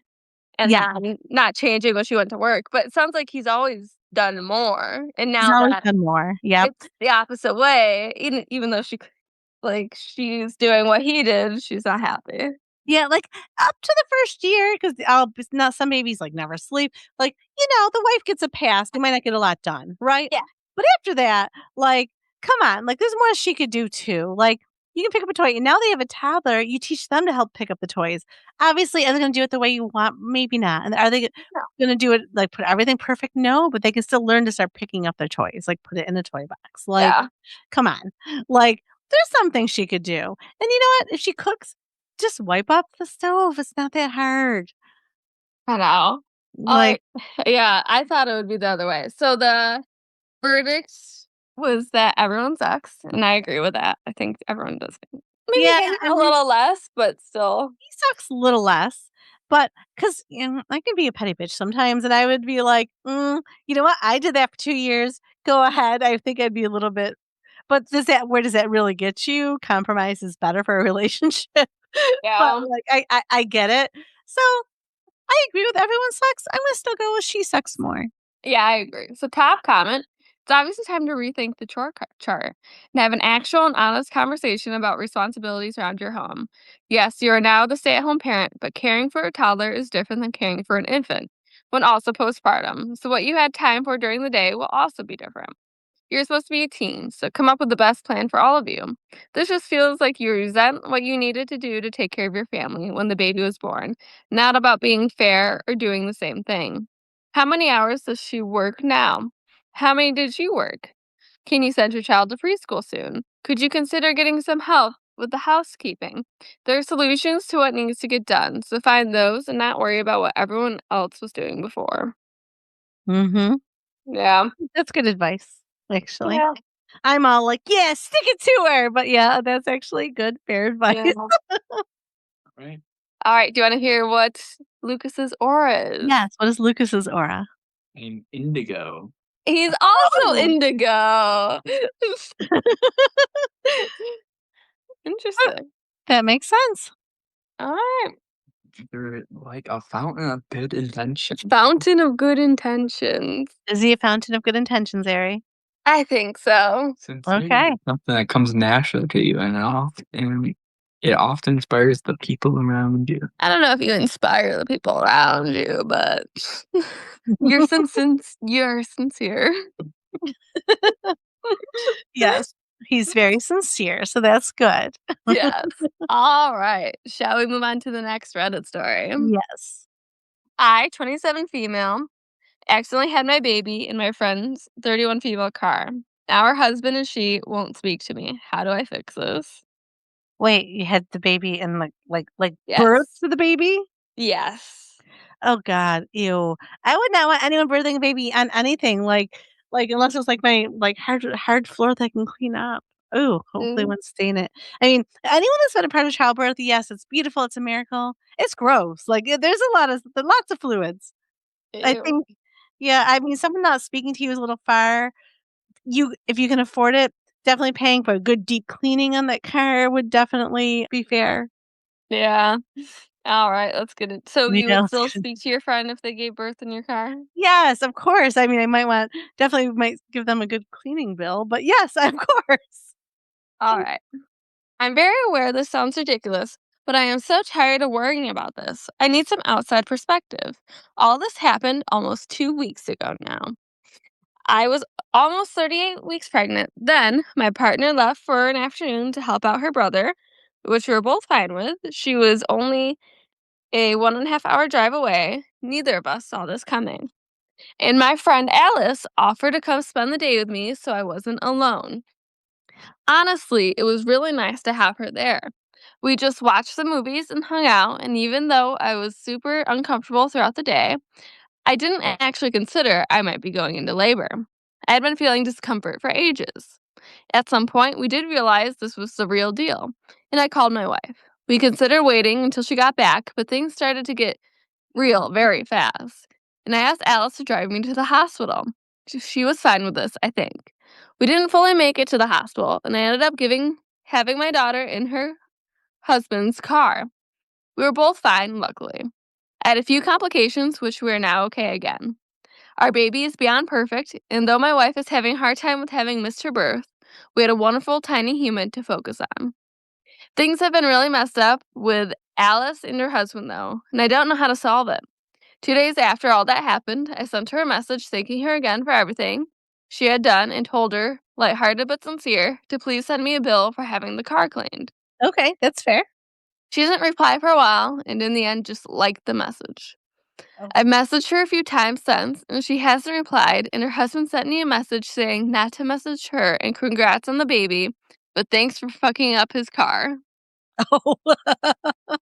and Yeah. then not changing when she went to work, but it sounds like he's always done more, and She's now always that done more. Yep. it's the opposite way, even though she's doing what he did, she's not happy. Yeah, like, up to the 1st year, 'cause it's not some babies, like, never sleep. Like, the wife gets a pass, they might not get a lot done, right? Yeah. But after that, like, come on, like, there's more she could do too. Like, you can pick up a toy, and now they have a toddler, you teach them to help pick up the toys. Obviously, are they gonna do it the way you want? Maybe not. And are they No. gonna do it, like, put everything perfect? No, but they can still learn to start picking up their toys, like, put it in a toy box. Like, Yeah. come on. Like, there's some things she could do. And you know what? If she cooks, just wipe up the stove, it's not that hard. I know. Like, I yeah, I thought it would be the other way. So the verdict was that everyone sucks, and I agree with that. I think everyone does maybe yeah, him I a mean, little less, but still. he sucks a little less, but 'cause, I can be a petty bitch sometimes, and I would be like, you know what? I did that for 2 years. Go ahead." I think I'd be a little bit but where does that really get you? Compromise is better for a relationship. But, Yeah. like, I get it. So, I agree with everyone sucks. I'm gonna still go with she sucks more. Yeah, I agree. So top comment, it's obviously time to rethink the chart and have an actual and honest conversation about responsibilities around your home. Yes, you are now the stay-at-home parent, but caring for a toddler is different than caring for an infant, when also postpartum. So what you had time for during the day will also be different. You're supposed to be a team, so come up with the best plan for all of you. This just feels like you resent what you needed to do to take care of your family when the baby was born, not about being fair or doing the same thing. How many hours does she work now? How many did you work? Can you send your child to preschool soon? Could you consider getting some help with the housekeeping? There are solutions to what needs to get done, so find those and not worry about what everyone else was doing before. Mhm. Yeah. That's good advice, actually. Yeah. I'm all like, "Yeah, stick it to her," but yeah, that's actually good, fair advice. Yeah. Right. All right, do you wanna hear what Lucas's aura is? Yes, what is Lucas's aura? I'm indigo. He's also Oh! indigo. Interesting. That makes sense. Alright. You're like a fountain of good invention. Fountain of good intentions. Is he a fountain of good intentions, Ari? I think so. Since Okay. something that comes naturally to you and all. And It often inspires the people around you. I don't know if you inspire the people around you, but you're sincere. Yes, he's very sincere, so that's good. Yes. Alright, shall we move on to the next Reddit story? Yes. I, 27 female, accidentally had my baby in my friend's 31 female car. Our husband and she won't speak to me. How do I fix this? Wait, you had the baby and, like, birth Yes. to the baby? Yes. Oh god, ew. I would not want anyone birthing a baby on anything, unless it's, like, my, like, hard floor that I can clean up. Ooh, hopefully it Mm, won't stain it. I mean, anyone that's been a part of childbirth, yes, it's beautiful, it's a miracle. It's gross, like, there's lots of fluids. I ew. think yeah, I mean, someone not speaking to you is a little far. If you can afford it, definitely paying for a good deep cleaning on that car would definitely be fair. Yeah. Alright, let's get it. So You you would know? still speak to your friend if they gave birth in your car? Yes, of course. I mean, I definitely might give them a good cleaning bill, but yes, of course. Alright. I'm very aware this sounds ridiculous, but I am so tired of worrying about this. I need some outside perspective. All this happened almost 2 weeks ago now. I was almost 38 weeks pregnant. Then my partner left for an afternoon to help out her brother, which we were both fine with. She was only a 1.5 hour drive away. Neither of us saw this coming. And my friend Alice offered to come spend the day with me so I wasn't alone. Honestly, it was really nice to have her there. We just watched the movies and hung out, and even though I was super uncomfortable throughout the day, I didn't actually consider I might be going into labor. I had been feeling discomfort for ages. At some point, we did realize this was the real deal, and I called my wife. We considered waiting until she got back, but things started to get real very fast, and I asked Alice to drive me to the hospital. She was fine with this, I think. We didn't fully make it to the hospital, and I ended up having my daughter in her husband's car. We were both fine, luckily. I had a few complications, which we are now okay again. Our baby is beyond perfect, and though my wife is having a hard time with having missed her birth, we had a wonderful tiny human to focus on. Things have been really messed up with Alice and her husband, though, and I don't know how to solve it. 2 days after all that happened, I sent her a message thanking her again for everything she had done and told her, lighthearted but sincere, to please send me a bill for having the car cleaned. Okay, that's fair. She didn't reply for a while, and in the end just liked the message. Oh. I've messaged her a few times since, and she hasn't replied, and her husband sent me a message saying not to message her and congrats on the baby, but thanks for fucking up his car. Oh. I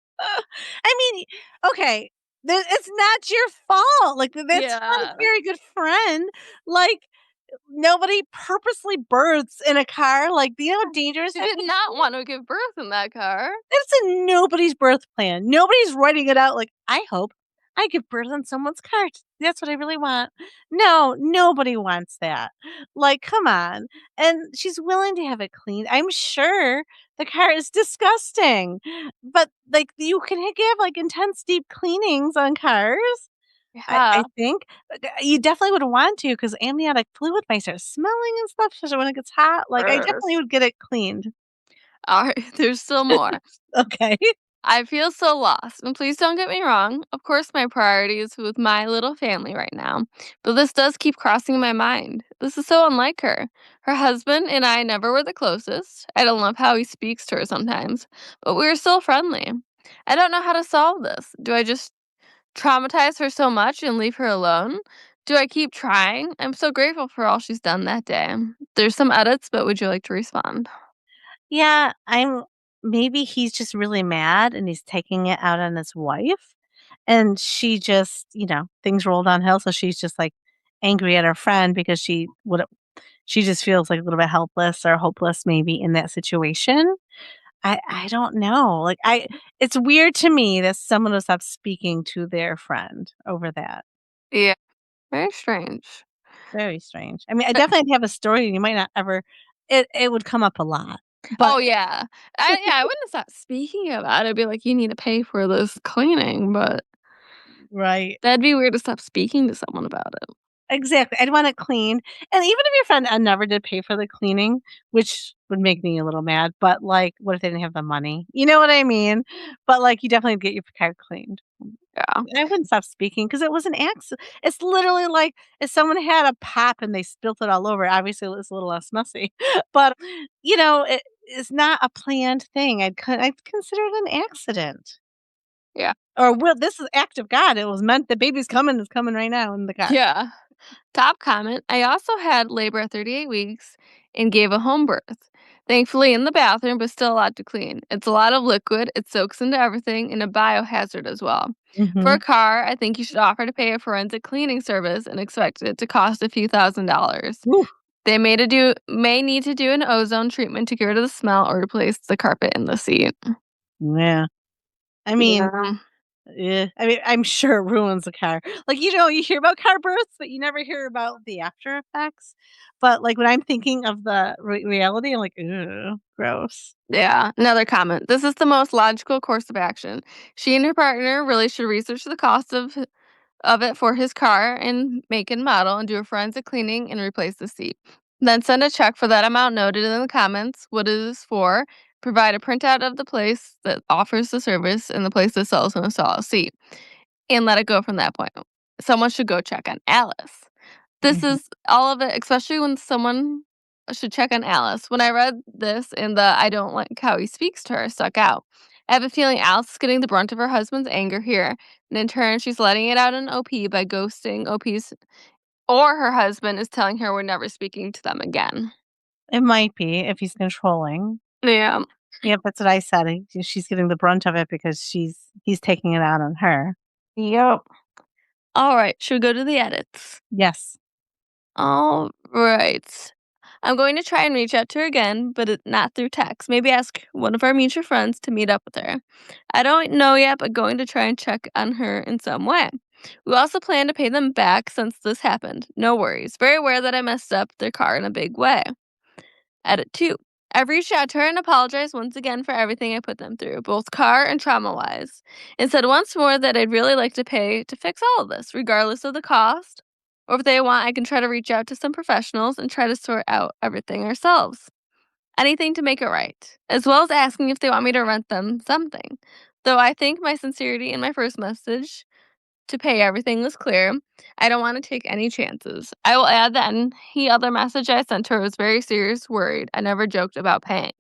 mean, okay, it's not your fault, like, that's not a Yeah. very good friend, like, nobody purposely births in a car, like, do you know how dangerous She that did can not be? want to give birth in that car. That's in nobody's birth plan. Nobody's writing it out like, "I hope I give birth on someone's car. That's what I really want." No, nobody wants that. Like, come on. And she's willing to have it cleaned. I'm sure the car is disgusting, but, like, you can give, like, intense deep cleanings on cars. I Yeah. think you definitely would want to because amniotic fluid might start smelling and stuff, especially when it gets hot. Like, I definitely Gross. would get it cleaned. All right, there's still more. Okay. I feel so lost, and please don't get me wrong. Of course, my priority is with my little family right now, but this does keep crossing my mind. This is so unlike her. Her husband and I never were the closest. I don't love how he speaks to her sometimes, but we were still friendly. I don't know how to solve this. Do I just traumatize her so much and leave her alone? Do I keep trying? I'm so grateful for all she's done that day. There's some edits, but would you like to respond? Yeah, maybe he's just really mad and he's taking it out on his wife, and she just, things roll downhill, so she's just, like, angry at her friend because she just feels, like, a little bit helpless or hopeless maybe in that situation. I don't know, like, it's weird to me that someone would stop speaking to their friend over that. Yeah, very strange. Very strange. I mean, I definitely have a story and you might not ever it would come up a lot, but Oh, yeah. I wouldn't stop speaking about it. I'd be like, "You need to pay for this cleaning," but right. that'd be weird to stop speaking to someone about it. Exactly. I'd want it clean. And even if your friend never did pay for the cleaning, which would make me a little mad, but, like, what if they didn't have the money? You know what I mean? But, like, you definitely get your car cleaned. Yeah. I wouldn't stop speaking because it was an accident. It's literally like if someone had a pop and they spilt it all over, obviously it's a little less messy. But, it's not a planned thing. I'd consider it an accident. Yeah. Or, well, this is act of God. It was meant the baby's coming, it's coming right now in the car. Yeah. Top comment. I also had labor at 38 weeks and gave a home birth. Thankfully in the bathroom, but still a lot to clean. It's a lot of liquid, it soaks into everything, and a biohazard as well. For a Mhm. car, I think you should offer to pay a forensic cleaning service and expect it to cost a few $1,000s. Ooh, They may need to do an ozone treatment to get rid of the smell or replace the carpet in the seat. yeah. I mean, Yeah. yeah. I mean, I'm sure it ruins the car. Like, you hear about car births, but you never hear about the after effects. But, like, when I'm thinking of the reality, I'm like, "Ew, gross." Yeah, another comment. This is the most logical course of action. She and her partner really should research the cost of it for his car and make and model and do a forensic cleaning and replace the seat. Then send a check for that amount noted in the comments what it is for. Provide a printout of the place that offers the service and the place that sells and install a seat. And let it go from that point. Someone should go check on Alice. This Mhm. is all of it, especially when someone should check on Alice. When I read this and the "I don't like how he speaks to her" stuck out. I have a feeling Alice is getting the brunt of her husband's anger here, and in turn, she's letting it out on OP by ghosting OP's, or her husband is telling her we're never speaking to them again. It might be if he's controlling. Yeah. Yep, that's what I said. She's getting the brunt of it because he's taking it out on her. Yep. All right. Should we go to the edits? Yes. All right. I'm going to try and reach out to her again, but not through text. Maybe ask one of our mutual friends to meet up with her. I don't know yet, but going to try and check on her in some way. We also plan to pay them back since this happened. No worries. Very aware that I messed up their car in a big way. Edit 2. I've reached out to her and apologized once again for everything I put them through, both car and trauma wise, and said once more that I'd really like to pay to fix all of this, regardless of the cost. Or if they want, I can try to reach out to some professionals and try to sort out everything ourselves. Anything to make it right, as well as asking if they want me to rent them something. Though I think my sincerity in my first message to pay everything was clear. I don't want to take any chances. I will add that any other message I sent her was very serious, worried. I never joked about paying.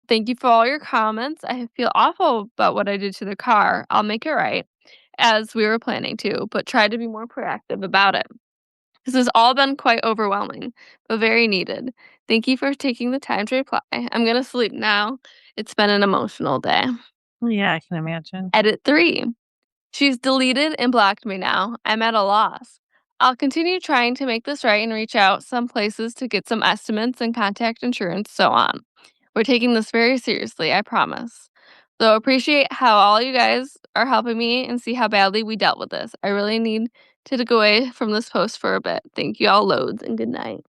Thank you for all your comments. I feel awful about what I did to the car. I'll make it right, as we were planning to, but try to be more proactive about it. This has all been quite overwhelming, but very needed. Thank you for taking the time to reply. I'm going to sleep now. It's been an emotional day. Yeah, I can imagine. Edit 3. She's deleted and blocked me now. I'm at a loss. I'll continue trying to make this right and reach out some places to get some estimates and contact insurance, so on. We're taking this very seriously, I promise. So appreciate how all you guys are helping me and see how badly we dealt with this. I really need to go away from this post for a bit. Thank you all loads and good night.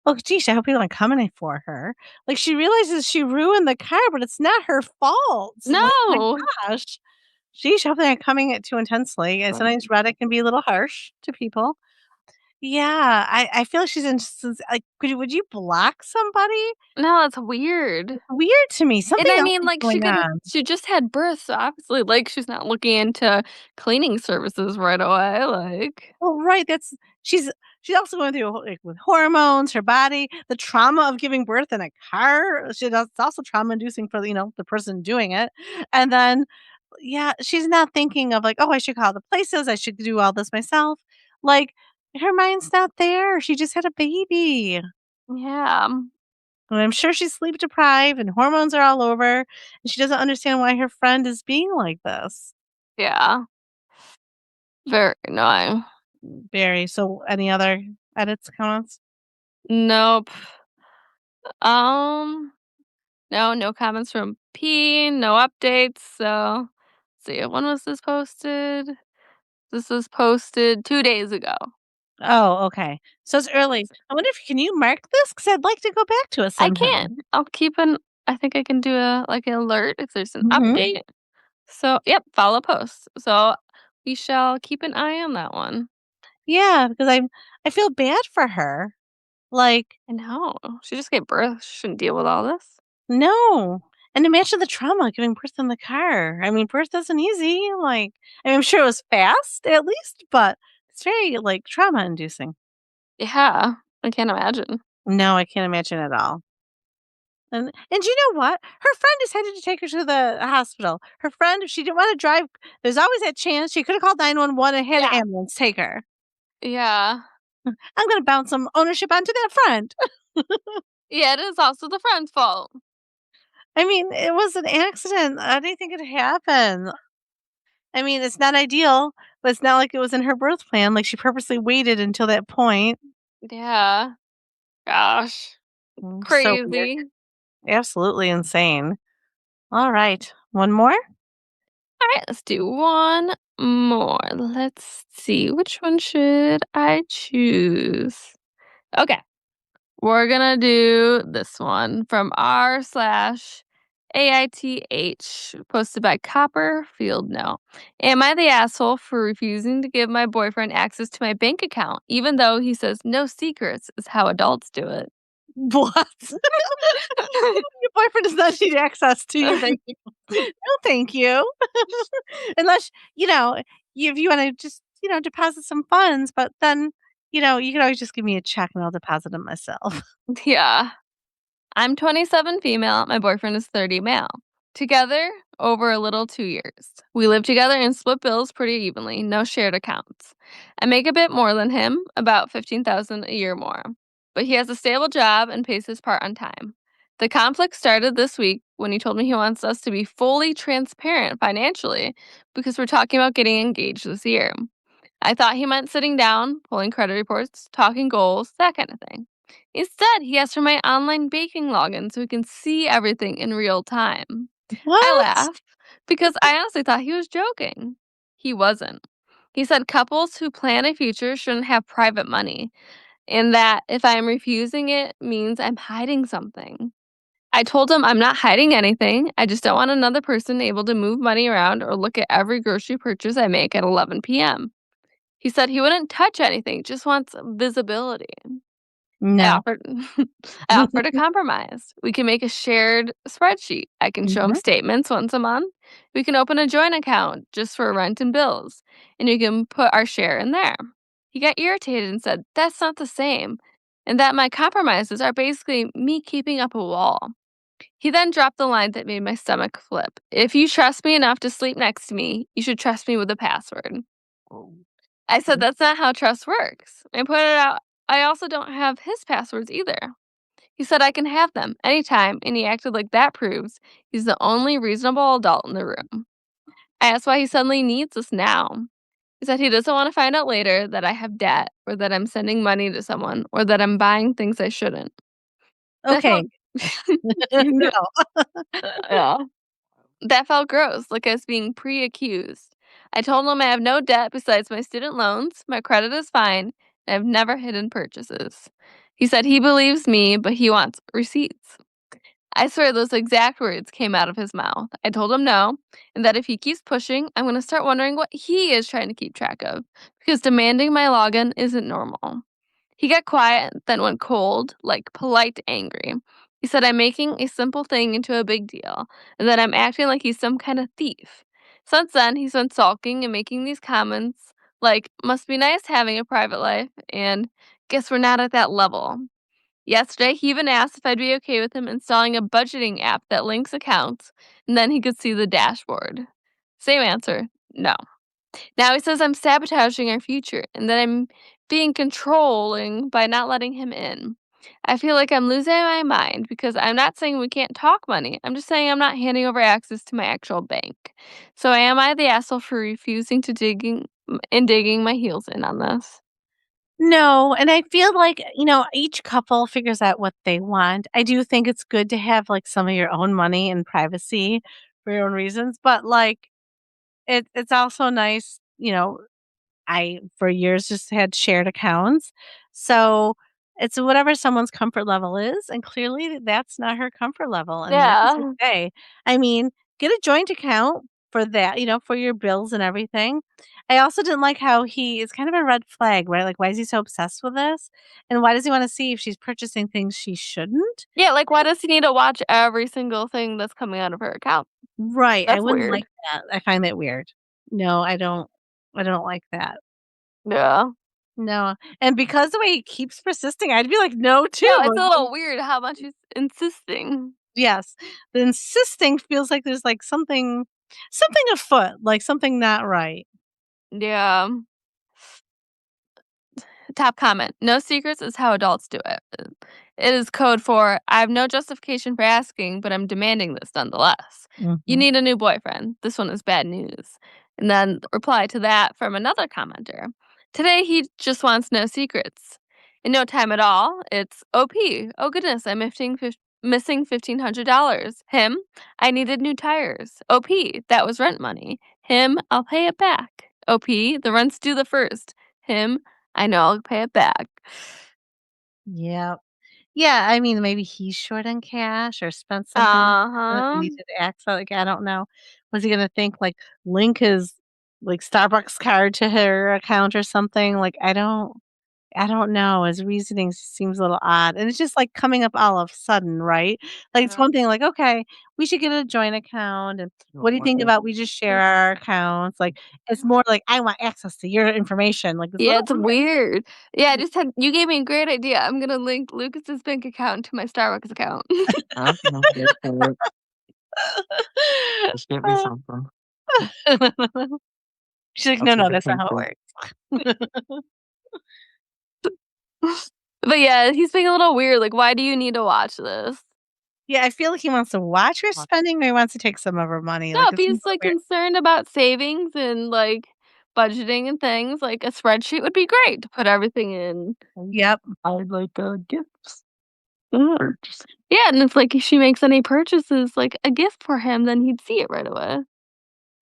Oh, geez, I hope you're not coming for her. Like, she realizes she ruined the car, but it's not her fault. Like, my No. gosh. Sheesh, I hope they're not coming it too intensely. And sometimes Reddit can be a little harsh to people. Yeah, I feel like she's in like, would you block somebody? No, that's weird. Weird to me. And Something I else mean, is like, going on. she just had birth, so obviously, like, she's not looking into cleaning services right away, like. Well, right, she's she's also going through, like, with hormones, her body, the trauma of giving birth in a car. It's also trauma inducing for, the person doing it. And then, yeah, she's not thinking of like, "Oh, I should call the places. I should do all this myself." Like, her mind's not there. She just had a baby. Yeah. And I'm sure she's sleep deprived and hormones are all over, and she doesn't understand why her friend is being like this. Yeah. Very annoying. Very. So, any other edits, comments? Nope. Um, no comments from P, no updates, so let's see, when was this posted? This was posted 2 days ago. Oh, okay. So it's early. I wonder if can you mark this? Because 'Cause I'd like to go back to it I sometime. can. I think I can do like, an alert if there's an Mhm. update. So, yep, follow post. So, we shall keep an eye on that one. Yeah, because I feel bad for her. Like, I know. She just gave birth. She shouldn't deal with all this. no. And imagine the trauma giving birth in the car. I mean, birth isn't easy. Like, I mean, I'm sure it was fast at least, but it's very like trauma inducing. Yeah, I can't imagine. No, I can't imagine at all. And you know what? Her friend decided to take her to the hospital. Her friend, if she didn't want to drive, there's always that chance she could have called 911 and had an Yeah. ambulance take her. Yeah. I'm going to bounce some ownership onto that friend. Yeah, it is also the friend's fault. I mean, it was an accident. Anything could happen. I mean, it's not ideal, but it's not like it was in her birth plan. Like she purposely waited until that point. Yeah. Gosh. So weird. Crazy. Absolutely insane. All right. One more? All right, let's do one more. Let's see. Which one should I choose? Okay. We're gonna do this one from r/AITH, posted by Copperfield. No. Am I the asshole for refusing to give my boyfriend access to my bank account, even though he says no secrets is how adults do it? What? Your boyfriend does not need access to your bank account. No, thank you. Unless, if you want to just, deposit some funds, but then, you can always just give me a check and I'll deposit them myself. Yeah. I'm 27 female, my boyfriend is 30 male. Together over a little 2 years. We live together and split bills pretty evenly, no shared accounts. I make a bit more than him, about 15,000 a year more. But he has a stable job and pays his part on time. The conflict started this week when he told me he wants us to be fully transparent financially because we're talking about getting engaged this year. I thought he meant sitting down, pulling credit reports, talking goals, that kind of thing. Instead, he asked for my online baking login so he can see everything in real time. I What? laughed because I honestly thought he was joking. He wasn't. He said couples who plan a future shouldn't have private money, and that if I am refusing it means I'm hiding something. I told him I'm not hiding anything. I just don't want another person able to move money around or look at every grocery purchase I make at 11 p.m. He said he wouldn't touch anything, just wants visibility. I No. offered I offered a compromise. We can make a shared spreadsheet. I can show him Mhm. statements once a month. We can open a joint account just for rent and bills, and you can put our share in there. He got irritated and said, "That's not the same," and that my compromises are basically me keeping up a wall. He then dropped the line that made my stomach flip. If you trust me enough to sleep next to me, you should trust me with a password. Oh, I said, Mm. "That's not how trust works." I pointed out I also don't have his passwords either. He said I can have them anytime, and he acted like that proves he's the only reasonable adult in the room. I asked why he suddenly needs us now. He said he doesn't want to find out later that I have debt, or that I'm sending money to someone, or that I'm buying things I shouldn't. That Okay. felt No. yeah. That felt gross, like I was being pre-accused. I told him I have no debt besides my student loans, my credit is fine, and I've never hidden purchases. He said he believes me, but he wants receipts. I swear those exact words came out of his mouth. I told him no, and that if he keeps pushing, I'm going to start wondering what he is trying to keep track of, because demanding my login isn't normal. He got quiet, then went cold, like polite angry. He said I'm making a simple thing into a big deal, and that I'm acting like he's some kind of thief. Since then, he's been sulking and making these comments like, must be nice having a private life, and guess we're not at that level. Yesterday, he even asked if I'd be okay with him installing a budgeting app that links accounts, and then he could see the dashboard. Same answer, no. Now he says I'm sabotaging our future and that I'm being controlling by not letting him in. I feel like I'm losing my mind because I'm not saying we can't talk money. I'm just saying I'm not handing over access to my actual bank. So am I the asshole for refusing to digging my heels in on this? No, and I feel like, each couple figures out what they want. I do think it's good to have, like, some of your own money and privacy for your own reasons, but, like, it's also nice, I, for years, just had shared accounts. So it's whatever someone's comfort level is. And clearly that's not her comfort level. And that's Yeah. okay. I mean, get a joint account for that, for your bills and everything. I also didn't like how it's kind of a red flag, right? Like, why is he so obsessed with this? And why does he wanna see if she's purchasing things she shouldn't? Yeah, like, why does he need to watch every single thing that's coming out of her account? Right, I That's wouldn't weird. like that. I find that weird. No, I don't like that. Yeah. No, and because the way he keeps persisting, I'd be like, "No," too, No, it's like, a "Well." little weird how much he's insisting. Yes. The insisting feels like there's, like, something afoot, like, something not right. Yeah. Top comment. No secrets is how adults do it. It is code for I have no justification for asking, but I'm demanding this nonetheless. You Mhm. need a new boyfriend. This one is bad news. And then reply to that from another commenter. Today he just wants no secrets. In no time at all, it's OP. Oh goodness, I'm missing $1,500. Him, I needed new tires. OP, that was rent money. Him, I'll pay it back. OP, the rent's due the first. Him, I know I'll pay it back. Yep. Yeah, I mean, maybe he's short on cash or spent something that Uh-huh. needed to access, like, I don't know. Was he gonna think, like, link his, like, Starbucks card to her account or something? Like, I don't know, his reasoning seems a little odd, and it's just, like, coming up all of a sudden, right? Like, it's Yeah. one thing, like, "Okay, we should get a joint account, and No, what do you what think the about we just share our accounts?" Like, it's more like, "I want access to your information," like, it's a Yeah, little it's weird. Yeah, I just had you gave me a great idea. I'm gonna link Lucas's bank account to my Starbucks account. I don't know. Just get me something. She's like, I'll "No, take no, a that's not pink how one. it works." But yeah, he's being a little weird. Like, why do you need to watch this? Yeah, I feel like he wants to watch her What? spending, or he wants to take some of her money, No, like, if it seems he's a little like weird. concerned about savings and like budgeting and things, like a spreadsheet would be great to put everything in. Yep, I like gifts. Mm. Or just Yeah, and if like if she makes any purchases, like a gift for him, then he'd see it right away.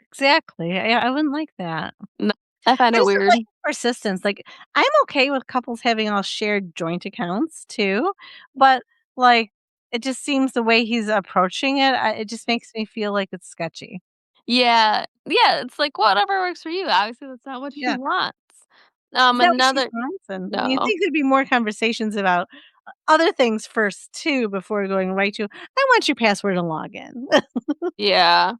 exactly. I wouldn't like that. No, I find I it just don't weird. like persistence, like, I'm okay with couples having all shared joint accounts too, but, like, it just seems the way he's approaching it, it just makes me feel like it's sketchy. Yeah. Yeah, it's like whatever works for you. Obviously, that's not what she Yeah. wants. Is that what she Another wants? And you'd no. think there'd be more conversations about other things first too before going right to, "I want your password and login." Yeah.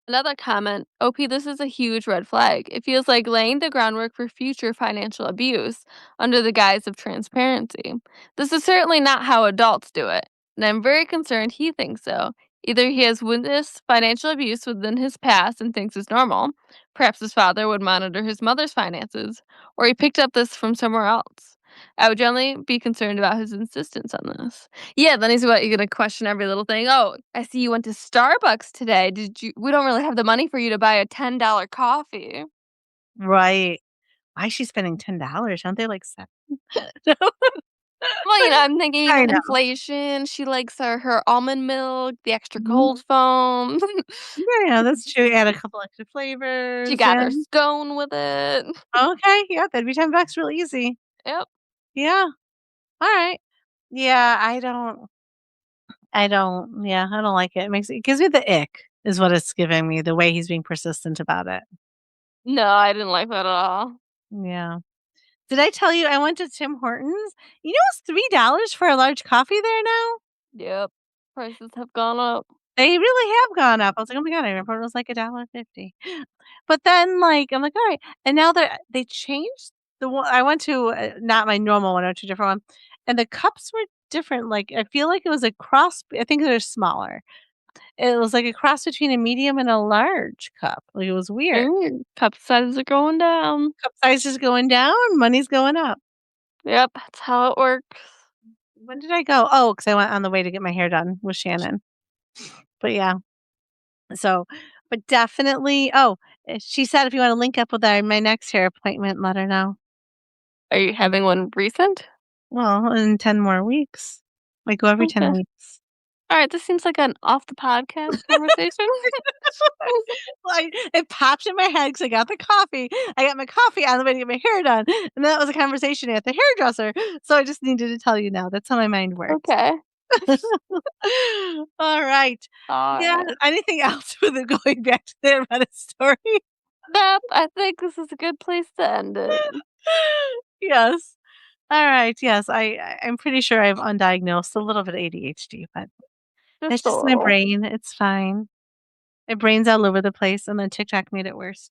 Another comment, OP, this is a huge red flag. It feels like laying the groundwork for future financial abuse under the guise of transparency. This is certainly not how adults do it, and I'm very concerned he thinks so. Either he has witnessed financial abuse within his past and thinks it's normal, perhaps his father would monitor his mother's finances, or he picked up this from somewhere else. I would generally be concerned about his insistence on this. Yeah, then he's what, you gonna question every little thing. "Oh, I see you went to Starbucks today. Did you we don't really have the money for you to buy a $10 coffee." Right. Why is she spending $10? Aren't they like 7? Well, I'm thinking I even know. inflation, she likes her almond milk, the extra Mhm. cold foam. Yeah, yeah, that's true. Add a couple extra She flavors got her in. scone with it. Okay, yeah, that'd be $10 real easy. Yep. Yeah, alright. Yeah, I don't like it. It gives me the ick is what it's giving me, the way he's being persistent about it. No, I didn't like that at all. Yeah. Did I tell you I went to Tim Hortons? You know it's $3 for a large coffee there now? Yep. Prices have gone up. They really have gone up. I was like, "Oh my god," I remember it was like $1.50. But then, like, I'm like, "Alright," and now they changed the one I went to, not my normal one, I went to a different one, and the cups were different, like, I feel like it was a cross I think they're smaller. It was like a cross between a medium and a large cup, like, it was weird. Cup sizes are going down. Cup size is going down, money's going up. Yep, that's how it works. When did I go? Oh, because I went on the way to get my hair done with Shannon. But yeah, so but definitely she said if you wanna link up with my next hair appointment, let her know. Are you having one recent? Well, in 10 more weeks. I go every 10 Okay. weeks. Alright, this seems like an off the podcast conversation. Well, it popped in my head because I got the coffee. I got my coffee on the way to get my hair done, and that was a conversation at the hairdresser, so I just needed to tell you now. That's how my mind works. Okay. All right. Yeah, Alright. anything else with it going back to the Reddit story? Yep, I think this is a good place to end it. Yes. Alright, yes, I'm pretty sure I have undiagnosed a little bit of ADHD, but that's Just a just my little. brain, it's fine. My brain's all over the place, and then TikTok made it worse.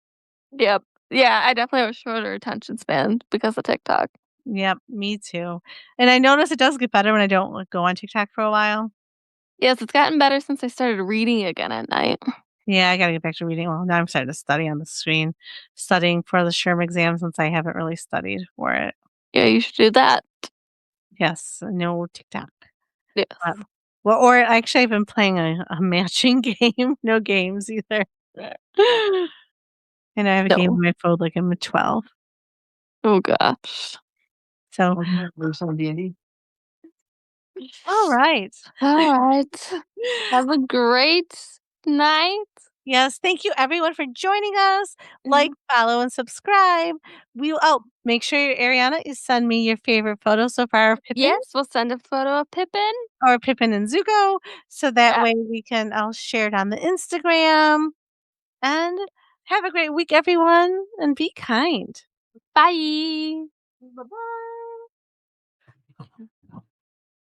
Yep. Yeah, I definitely have a shorter attention span because of TikTok. Yep, me too. And I notice it does get better when I don't, like, go on TikTok for a while. Yes, it's gotten better since I started reading again at night. Yeah, I gotta get back to reading. Well, now I'm starting to study on the screen, studying for the SHRM exam since I haven't really studied for it. Yeah, you should do that. Yes, no TikTok. Yes. Well, or actually, I've been playing a matching game. No games either. And I have a game No. on my phone like I'm a 12. Oh gosh. So, There's some D&D. all right. Alright. Have a great night. Yes, thank you everyone for joining us. Like, Mhm. follow, and subscribe. Make sure Ariana is send me your favorite photo so far of Pippin Yes, we'll send a photo of Pippin. or Pippin and Zuko, so that Yep. way I'll share it on the Instagram. And have a great week, everyone, and be kind. Bye. Bye bye.